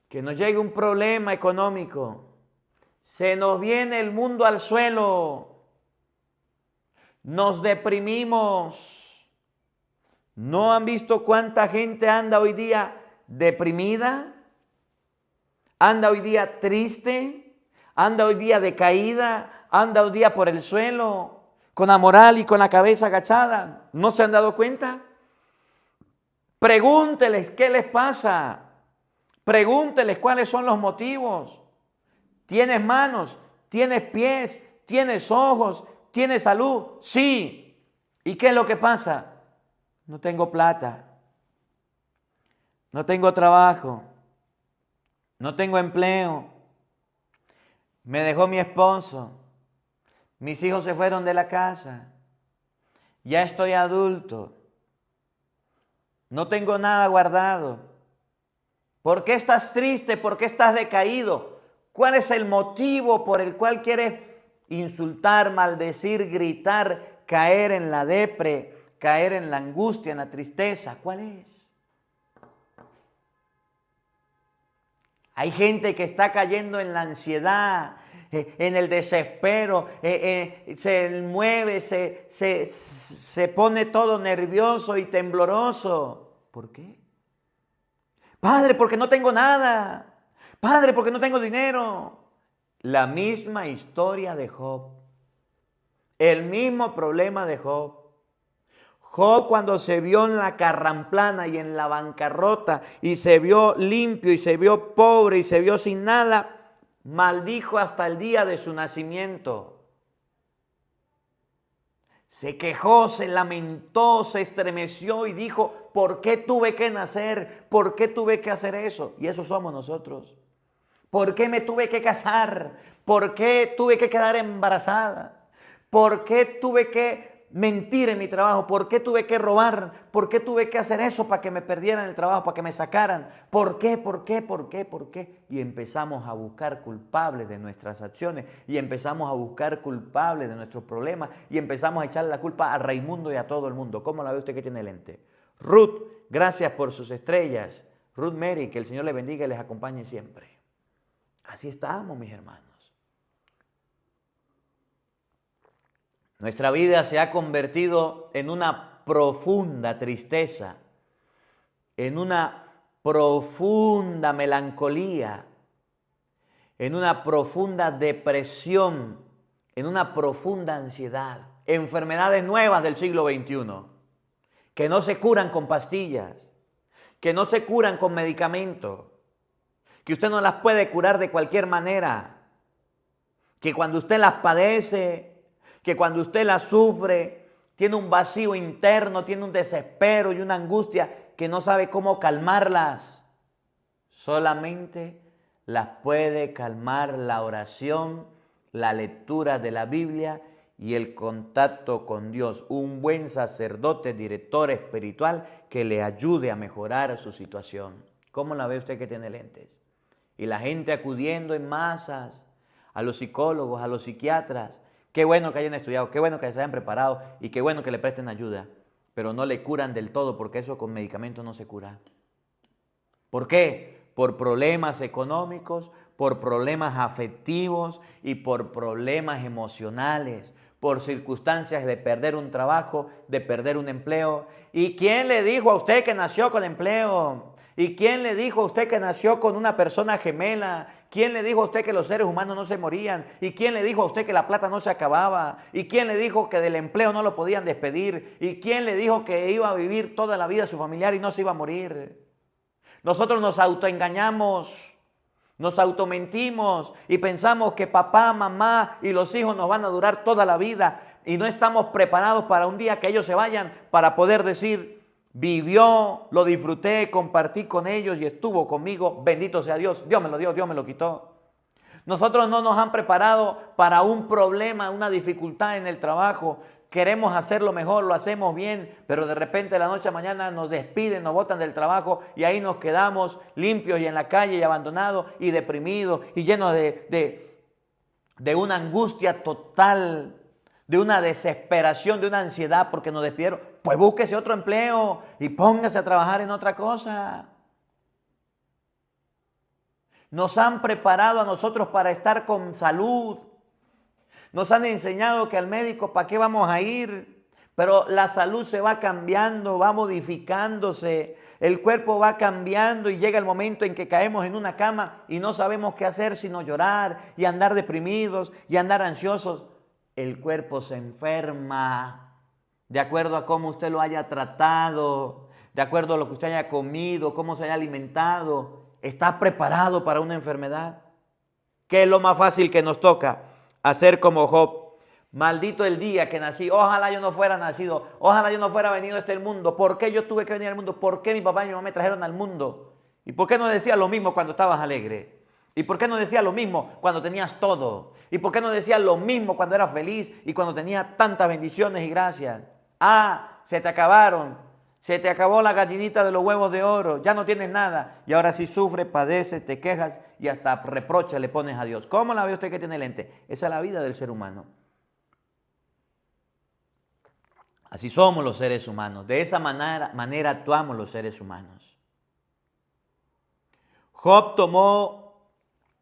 que nos llegue un problema económico, se nos viene el mundo al suelo, nos deprimimos. ¿No han visto cuánta gente anda hoy día deprimida? ¿Anda hoy día triste? ¿Anda hoy día decaída? ¿Anda hoy día por el suelo? con la moral y con la cabeza agachada. ¿No se han dado cuenta? Pregúnteles qué les pasa. Pregúnteles cuáles son los motivos. ¿Tienes manos? ¿Tienes pies? ¿Tienes ojos? ¿Tienes salud? Sí. ¿Y qué es lo que pasa? No tengo plata. No tengo trabajo. No tengo empleo. Me dejó mi esposo. Mis hijos se fueron de la casa. Ya estoy adulto. No tengo nada guardado. ¿Por qué estás triste? ¿Por qué estás decaído? ¿Cuál es el motivo por el cual quieres insultar, maldecir, gritar, caer en la depre, caer en la angustia, en la tristeza? ¿Cuál es? Hay gente que está cayendo en la ansiedad, en el desespero, se mueve, se pone todo nervioso y tembloroso. ¿Por qué? Padre, porque no tengo nada. Padre, porque no tengo dinero. La misma historia de Job. El mismo problema de Job. Job, cuando se vio en la carramplana y en la bancarrota y se vio limpio y se vio pobre y se vio sin nada, maldijo hasta el día de su nacimiento. Se quejó, se lamentó, se estremeció y dijo, ¿por qué tuve que nacer? ¿Por qué tuve que hacer eso? Y eso somos nosotros. ¿Por qué me tuve que casar? ¿Por qué tuve que quedar embarazada? ¿Por qué tuve que mentir en mi trabajo? ¿Por qué tuve que robar? ¿Por qué tuve que hacer eso para que me perdieran el trabajo, para que me sacaran? ¿Por qué? ¿Por qué? ¿Por qué? ¿Por qué? Y empezamos a buscar culpables de nuestras acciones y empezamos a buscar culpables de nuestros problemas y empezamos a echarle la culpa a Raimundo y a todo el mundo. ¿Cómo la ve usted que tiene lente? Ruth, gracias por sus estrellas. Ruth Mary, que el Señor les bendiga y les acompañe siempre. Así estamos, mis hermanos. Nuestra vida se ha convertido en una profunda tristeza, en una profunda melancolía, en una profunda depresión, en una profunda ansiedad. Enfermedades nuevas del siglo XXI, que no se curan con pastillas, que no se curan con medicamentos, que usted no las puede curar de cualquier manera, que cuando usted las padece, que cuando usted las sufre, tiene un vacío interno, tiene un desespero y una angustia que no sabe cómo calmarlas. Solamente las puede calmar la oración, la lectura de la Biblia y el contacto con Dios. Un buen sacerdote, director espiritual que le ayude a mejorar su situación. ¿Cómo la ve usted que tiene lentes? Y la gente acudiendo en masas a los psicólogos, a los psiquiatras. Qué bueno que hayan estudiado, qué bueno que se hayan preparado y qué bueno que le presten ayuda. Pero no le curan del todo porque eso con medicamentos no se cura. ¿Por qué? Por problemas económicos, por problemas afectivos y por problemas emocionales, por circunstancias de perder un trabajo, de perder un empleo. ¿Y quién le dijo a usted que nació con empleo? ¿Y quién le dijo a usted que nació con una persona gemela? ¿Quién le dijo a usted que los seres humanos no se morían? ¿Y quién le dijo a usted que la plata no se acababa? ¿Y quién le dijo que del empleo no lo podían despedir? ¿Y quién le dijo que iba a vivir toda la vida su familiar y no se iba a morir? Nosotros nos autoengañamos, nos automentimos y pensamos que papá, mamá y los hijos nos van a durar toda la vida y no estamos preparados para un día que ellos se vayan para poder decir, vivió, lo disfruté, compartí con ellos y estuvo conmigo, bendito sea Dios, Dios me lo dio, Dios me lo quitó. Nosotros no nos han preparado para un problema, una dificultad en el trabajo. Queremos hacerlo mejor, lo hacemos bien, pero de repente de la noche a mañana nos despiden, nos botan del trabajo y ahí nos quedamos limpios y en la calle y abandonados y deprimidos y llenos de una angustia total, de una desesperación, de una ansiedad porque nos despidieron. Pues búsquese otro empleo y póngase a trabajar en otra cosa. Nos han preparado a nosotros para estar con salud. Nos han enseñado que al médico, ¿para qué vamos a ir? Pero la salud se va cambiando, va modificándose, el cuerpo va cambiando y llega el momento en que caemos en una cama y no sabemos qué hacer sino llorar y andar deprimidos y andar ansiosos. el cuerpo se enferma, de acuerdo a cómo usted lo haya tratado, de acuerdo a lo que usted haya comido, cómo se haya alimentado, está preparado para una enfermedad. ¿Qué es lo más fácil que nos toca? Hacer como Job. Maldito el día que nací, ojalá yo no fuera nacido, ojalá yo no fuera venido a este mundo. ¿Por qué yo tuve que venir al mundo? ¿Por qué mi papá y mi mamá me trajeron al mundo? ¿Y por qué no decías lo mismo cuando estabas alegre? ¿Y por qué no decías lo mismo cuando tenías todo? ¿Y por qué no decías lo mismo cuando eras feliz y cuando tenías tantas bendiciones y gracias? Ah, se te acabaron. Se te acabó la gallinita de los huevos de oro, ya no tienes nada. Y ahora sí sufres, padeces, te quejas y hasta reproches le pones a Dios. ¿Cómo la ve usted que tiene lente? Esa es la vida del ser humano. Así somos los seres humanos. De esa manera actuamos los seres humanos. Job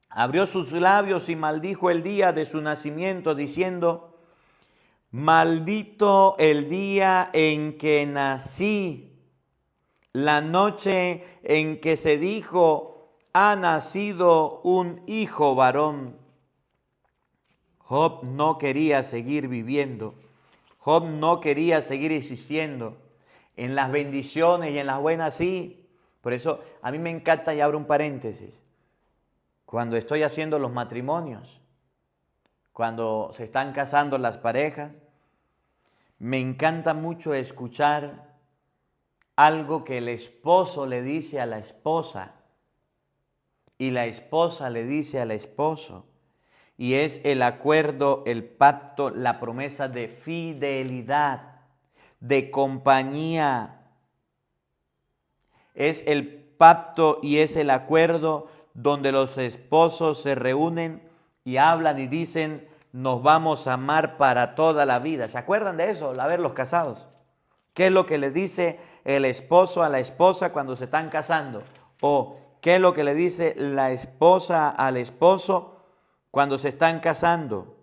abrió sus labios y maldijo el día de su nacimiento diciendo: maldito el día en que nací, la noche en que se dijo, ha nacido un hijo varón. Job no quería seguir viviendo. Job no quería seguir existiendo. En las bendiciones y en las buenas sí. Por eso a mí me encanta, y abro un paréntesis, cuando estoy haciendo los matrimonios, cuando se están casando las parejas, me encanta mucho escuchar algo que el esposo le dice a la esposa y la esposa le dice al esposo, y es el acuerdo, el pacto, la promesa de fidelidad, de compañía. Es el pacto y es el acuerdo donde los esposos se reúnen y hablan y dicen, nos vamos a amar para toda la vida. ¿Se acuerdan de eso? A ver, los casados. ¿Qué es lo que le dice el esposo a la esposa cuando se están casando? ¿O qué es lo que le dice la esposa al esposo cuando se están casando?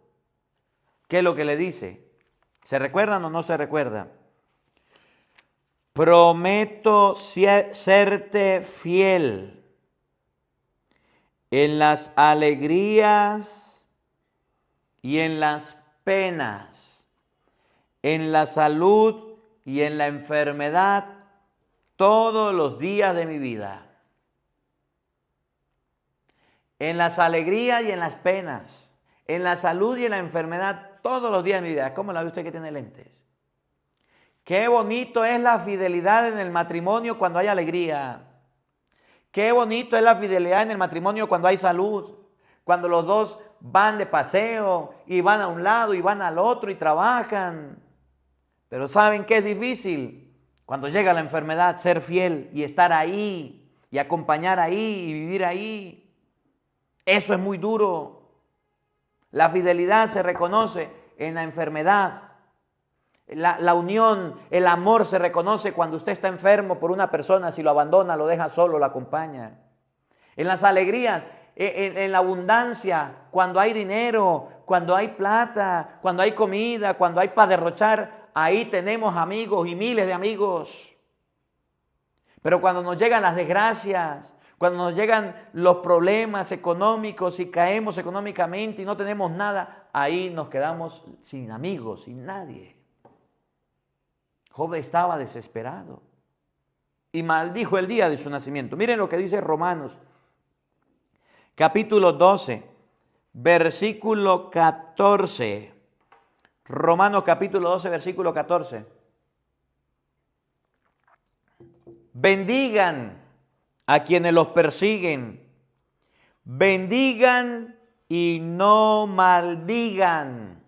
¿Qué es lo que le dice? ¿Se recuerdan o no se recuerdan? Prometo serte fiel en las alegrías y en las penas, en la salud y en la enfermedad, todos los días de mi vida. En las alegrías y en las penas, en la salud y en la enfermedad, todos los días de mi vida. ¿Cómo la ve usted que tiene lentes? Qué bonito es la fidelidad en el matrimonio cuando hay alegría. Qué bonito es la fidelidad en el matrimonio cuando hay salud. Cuando los dos van de paseo y van a un lado y van al otro y trabajan. Pero ¿saben qué es difícil? Cuando llega la enfermedad, ser fiel y estar ahí y acompañar ahí y vivir ahí. Eso es muy duro. La fidelidad se reconoce en la enfermedad. La unión, el amor se reconoce cuando usted está enfermo por una persona, si lo abandona, lo deja solo, lo acompaña. En las alegrías, en la abundancia, cuando hay dinero, cuando hay plata, cuando hay comida, cuando hay para derrochar, ahí tenemos amigos y miles de amigos. Pero cuando nos llegan las desgracias, cuando nos llegan los problemas económicos y caemos económicamente y no tenemos nada, ahí nos quedamos sin amigos, sin nadie. Job estaba desesperado y maldijo el día de su nacimiento. Miren lo que dice Romanos, capítulo 12, versículo 14. Romanos capítulo 12, versículo 14. Bendigan a quienes los persiguen. Bendigan y no maldigan.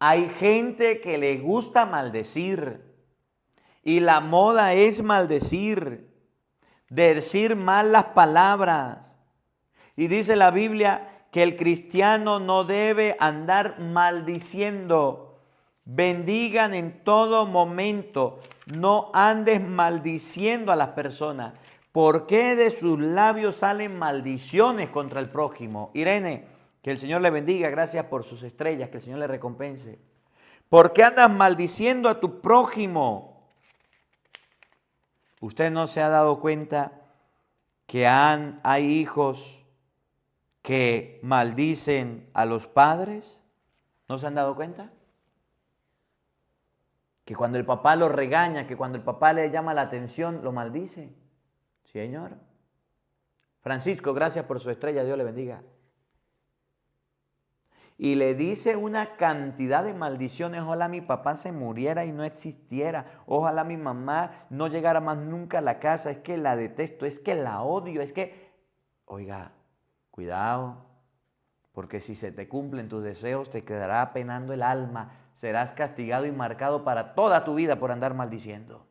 Hay gente que le gusta maldecir y la moda es maldecir, decir malas palabras. Y dice la Biblia que el cristiano no debe andar maldiciendo. Bendigan en todo momento, no andes maldiciendo a las personas. ¿Por qué de sus labios salen maldiciones contra el prójimo? Irene, que el Señor le bendiga, gracias por sus estrellas, que el Señor le recompense. ¿Por qué andas maldiciendo a tu prójimo? ¿Usted no se ha dado cuenta que hay hijos que maldicen a los padres? ¿No se han dado cuenta? Que cuando el papá lo regaña, que cuando el papá le llama la atención, lo maldice. Sí, señor. Francisco, gracias por su estrella, Dios le bendiga. Y le dice una cantidad de maldiciones. Ojalá mi papá se muriera y no existiera. Ojalá mi mamá no llegara más nunca a la casa. Es que la detesto, es que la odio, es que... Oiga, cuidado, porque si se te cumplen tus deseos, te quedará penando el alma. Serás castigado y marcado para toda tu vida por andar maldiciendo.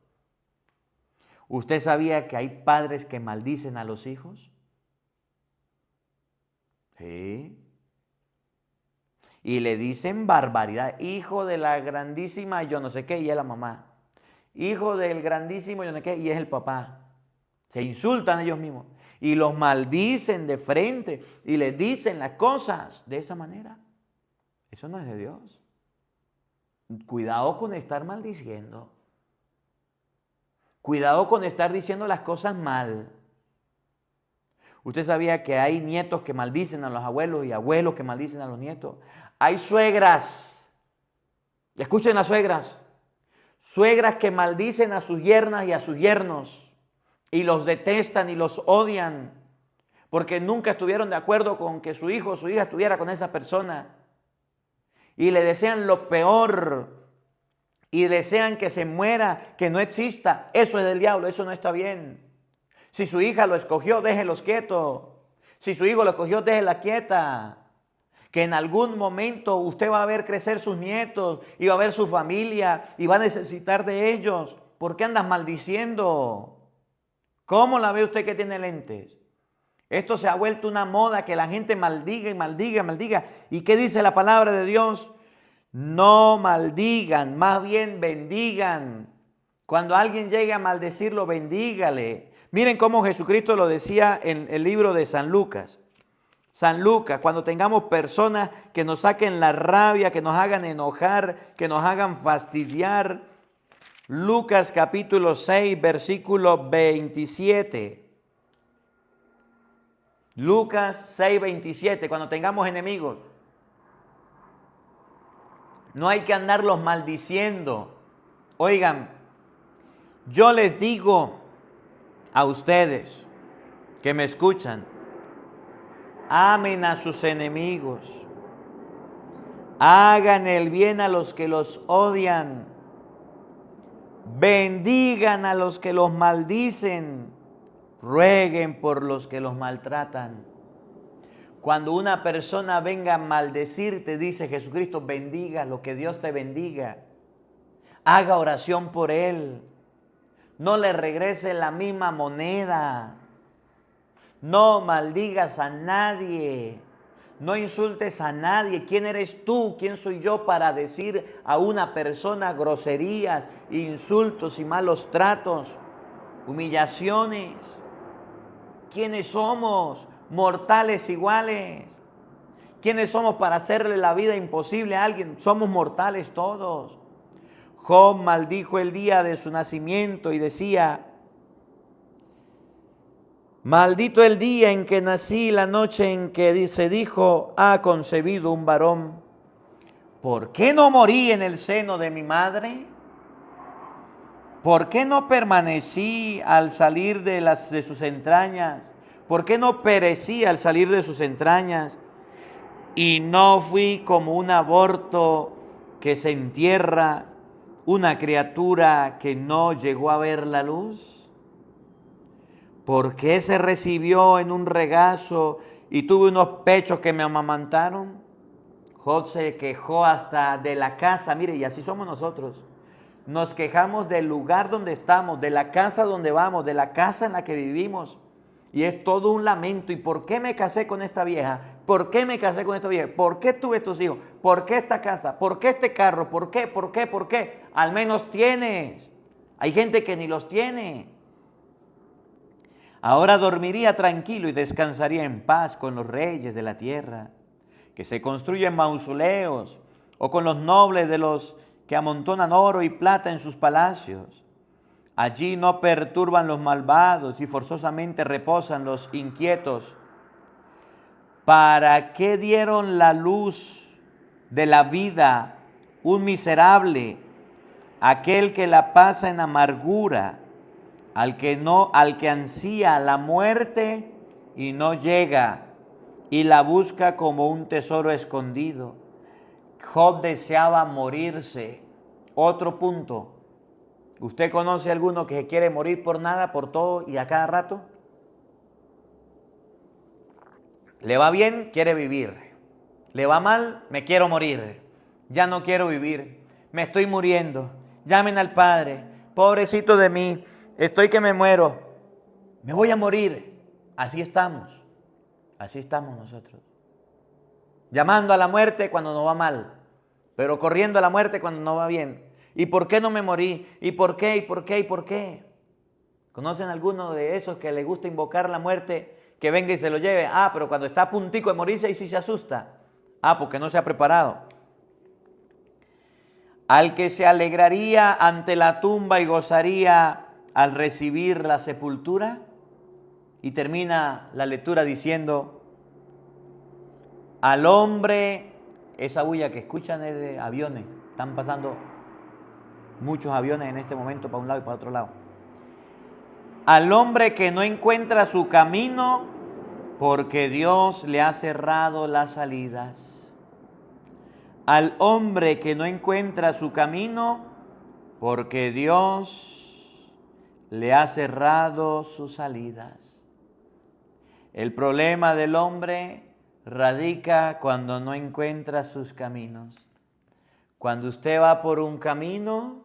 ¿Usted sabía que hay padres que maldicen a los hijos? Sí. Y le dicen barbaridad. Hijo de la grandísima yo no sé qué, y es la mamá. Hijo del grandísimo yo no sé qué, y es el papá. Se insultan ellos mismos. Y los maldicen de frente. Y les dicen las cosas de esa manera. Eso no es de Dios. Cuidado con estar maldiciendo. Cuidado con estar diciendo las cosas mal. ¿Usted sabía que hay nietos que maldicen a los abuelos y abuelos que maldicen a los nietos? Hay suegras. Escuchen las suegras. Suegras que maldicen a sus yernas y a sus yernos. Y los detestan y los odian. Porque nunca estuvieron de acuerdo con que su hijo o su hija estuviera con esa persona. Y le desean lo peor. Y desean que se muera, que no exista. Eso es del diablo, eso no está bien. Si su hija lo escogió, déjelos quietos. Si su hijo lo escogió, déjela quieta. Que en algún momento usted va a ver crecer sus nietos y va a ver su familia y va a necesitar de ellos. ¿Por qué andas maldiciendo? ¿Cómo la ve usted que tiene lentes? Esto se ha vuelto una moda, que la gente maldiga y maldiga y maldiga. ¿Y qué dice la palabra de Dios? No maldigan, más bien bendigan. Cuando alguien llegue a maldecirlo, bendígale. Miren cómo Jesucristo lo decía en el libro de San Lucas. San Lucas, cuando tengamos personas que nos saquen la rabia, que nos hagan enojar, que nos hagan fastidiar. Lucas capítulo 6, versículo 27. Lucas 6, 27, cuando tengamos enemigos. No hay que andarlos maldiciendo. Oigan, yo les digo a ustedes que me escuchan, amen a sus enemigos, hagan el bien a los que los odian, bendigan a los que los maldicen, rueguen por los que los maltratan. Cuando una persona venga a maldecirte, dice Jesucristo, bendiga lo que Dios te bendiga. Haga oración por él. No le regrese la misma moneda. No maldigas a nadie. No insultes a nadie. ¿Quién eres tú? ¿Quién soy yo para decir a una persona groserías, insultos y malos tratos, humillaciones? ¿Quiénes somos? Mortales iguales. ¿Quiénes somos para hacerle la vida imposible a alguien? Somos mortales todos. Job maldijo el día de su nacimiento y decía, maldito el día en que nací, la noche en que se dijo, ha concebido un varón. ¿Por qué no morí en el seno de mi madre? ¿Por qué no permanecí al salir de sus entrañas? ¿Por qué no perecí al salir de sus entrañas? Y no fui como un aborto que se entierra, una criatura que no llegó a ver la luz. ¿Por qué se recibió en un regazo y tuve unos pechos que me amamantaron? Job se quejó hasta de la casa. Mire, y así somos nosotros. Nos quejamos del lugar donde estamos, de la casa donde vamos, de la casa en la que vivimos. Y es todo un lamento. ¿Y por qué me casé con esta vieja? ¿Por qué me casé con esta vieja? ¿Por qué tuve estos hijos? ¿Por qué esta casa? ¿Por qué este carro? ¿Por qué? ¿Por qué? ¿Por qué? Al menos tienes. Hay gente que ni los tiene. Ahora dormiría tranquilo y descansaría en paz con los reyes de la tierra, que se construyen mausoleos, o con los nobles de los que amontonan oro y plata en sus palacios. Allí no perturban los malvados y forzosamente reposan los inquietos. ¿Para qué dieron la luz de la vida, un miserable, aquel que la pasa en amargura, al que ansía la muerte y no llega, y la busca como un tesoro escondido. Job deseaba morirse. Otro punto. ¿Usted conoce a alguno que se quiere morir por nada, por todo y a cada rato? Le va bien, quiere vivir. Le va mal, me quiero morir. Ya no quiero vivir. Me estoy muriendo. Llamen al Padre. Pobrecito de mí. Estoy que me muero. Me voy a morir. Así estamos. Así estamos nosotros. Llamando a la muerte cuando nos va mal, pero corriendo a la muerte cuando nos va bien. ¿Y por qué no me morí? ¿Y por qué? ¿Y por qué? ¿Y por qué? ¿Conocen alguno de esos que le gusta invocar la muerte, que venga y se lo lleve? Ah, pero cuando está a puntico de morirse y sí se asusta. Ah, porque no se ha preparado. Al que se alegraría ante la tumba y gozaría al recibir la sepultura. Y termina la lectura diciendo, al hombre, esa bulla que escuchan es de aviones, están pasando muchos aviones en este momento para un lado y para otro lado. Al hombre que no encuentra su camino porque Dios le ha cerrado las salidas. Al hombre que no encuentra su camino porque Dios le ha cerrado sus salidas. El problema del hombre radica cuando no encuentra sus caminos. Cuando usted va por un camino,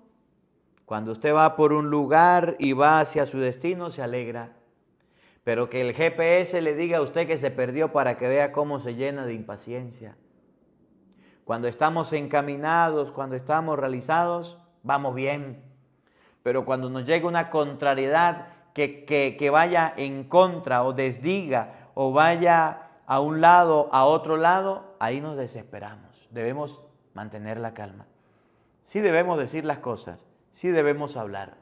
cuando usted va por un lugar y va hacia su destino, se alegra. Pero que el GPS le diga a usted que se perdió para que vea cómo se llena de impaciencia. Cuando estamos encaminados, cuando estamos realizados, vamos bien. Pero cuando nos llega una contrariedad que vaya en contra o desdiga o vaya a un lado, a otro lado, ahí nos desesperamos. Debemos mantener la calma. Sí debemos decir las cosas, sí debemos hablar,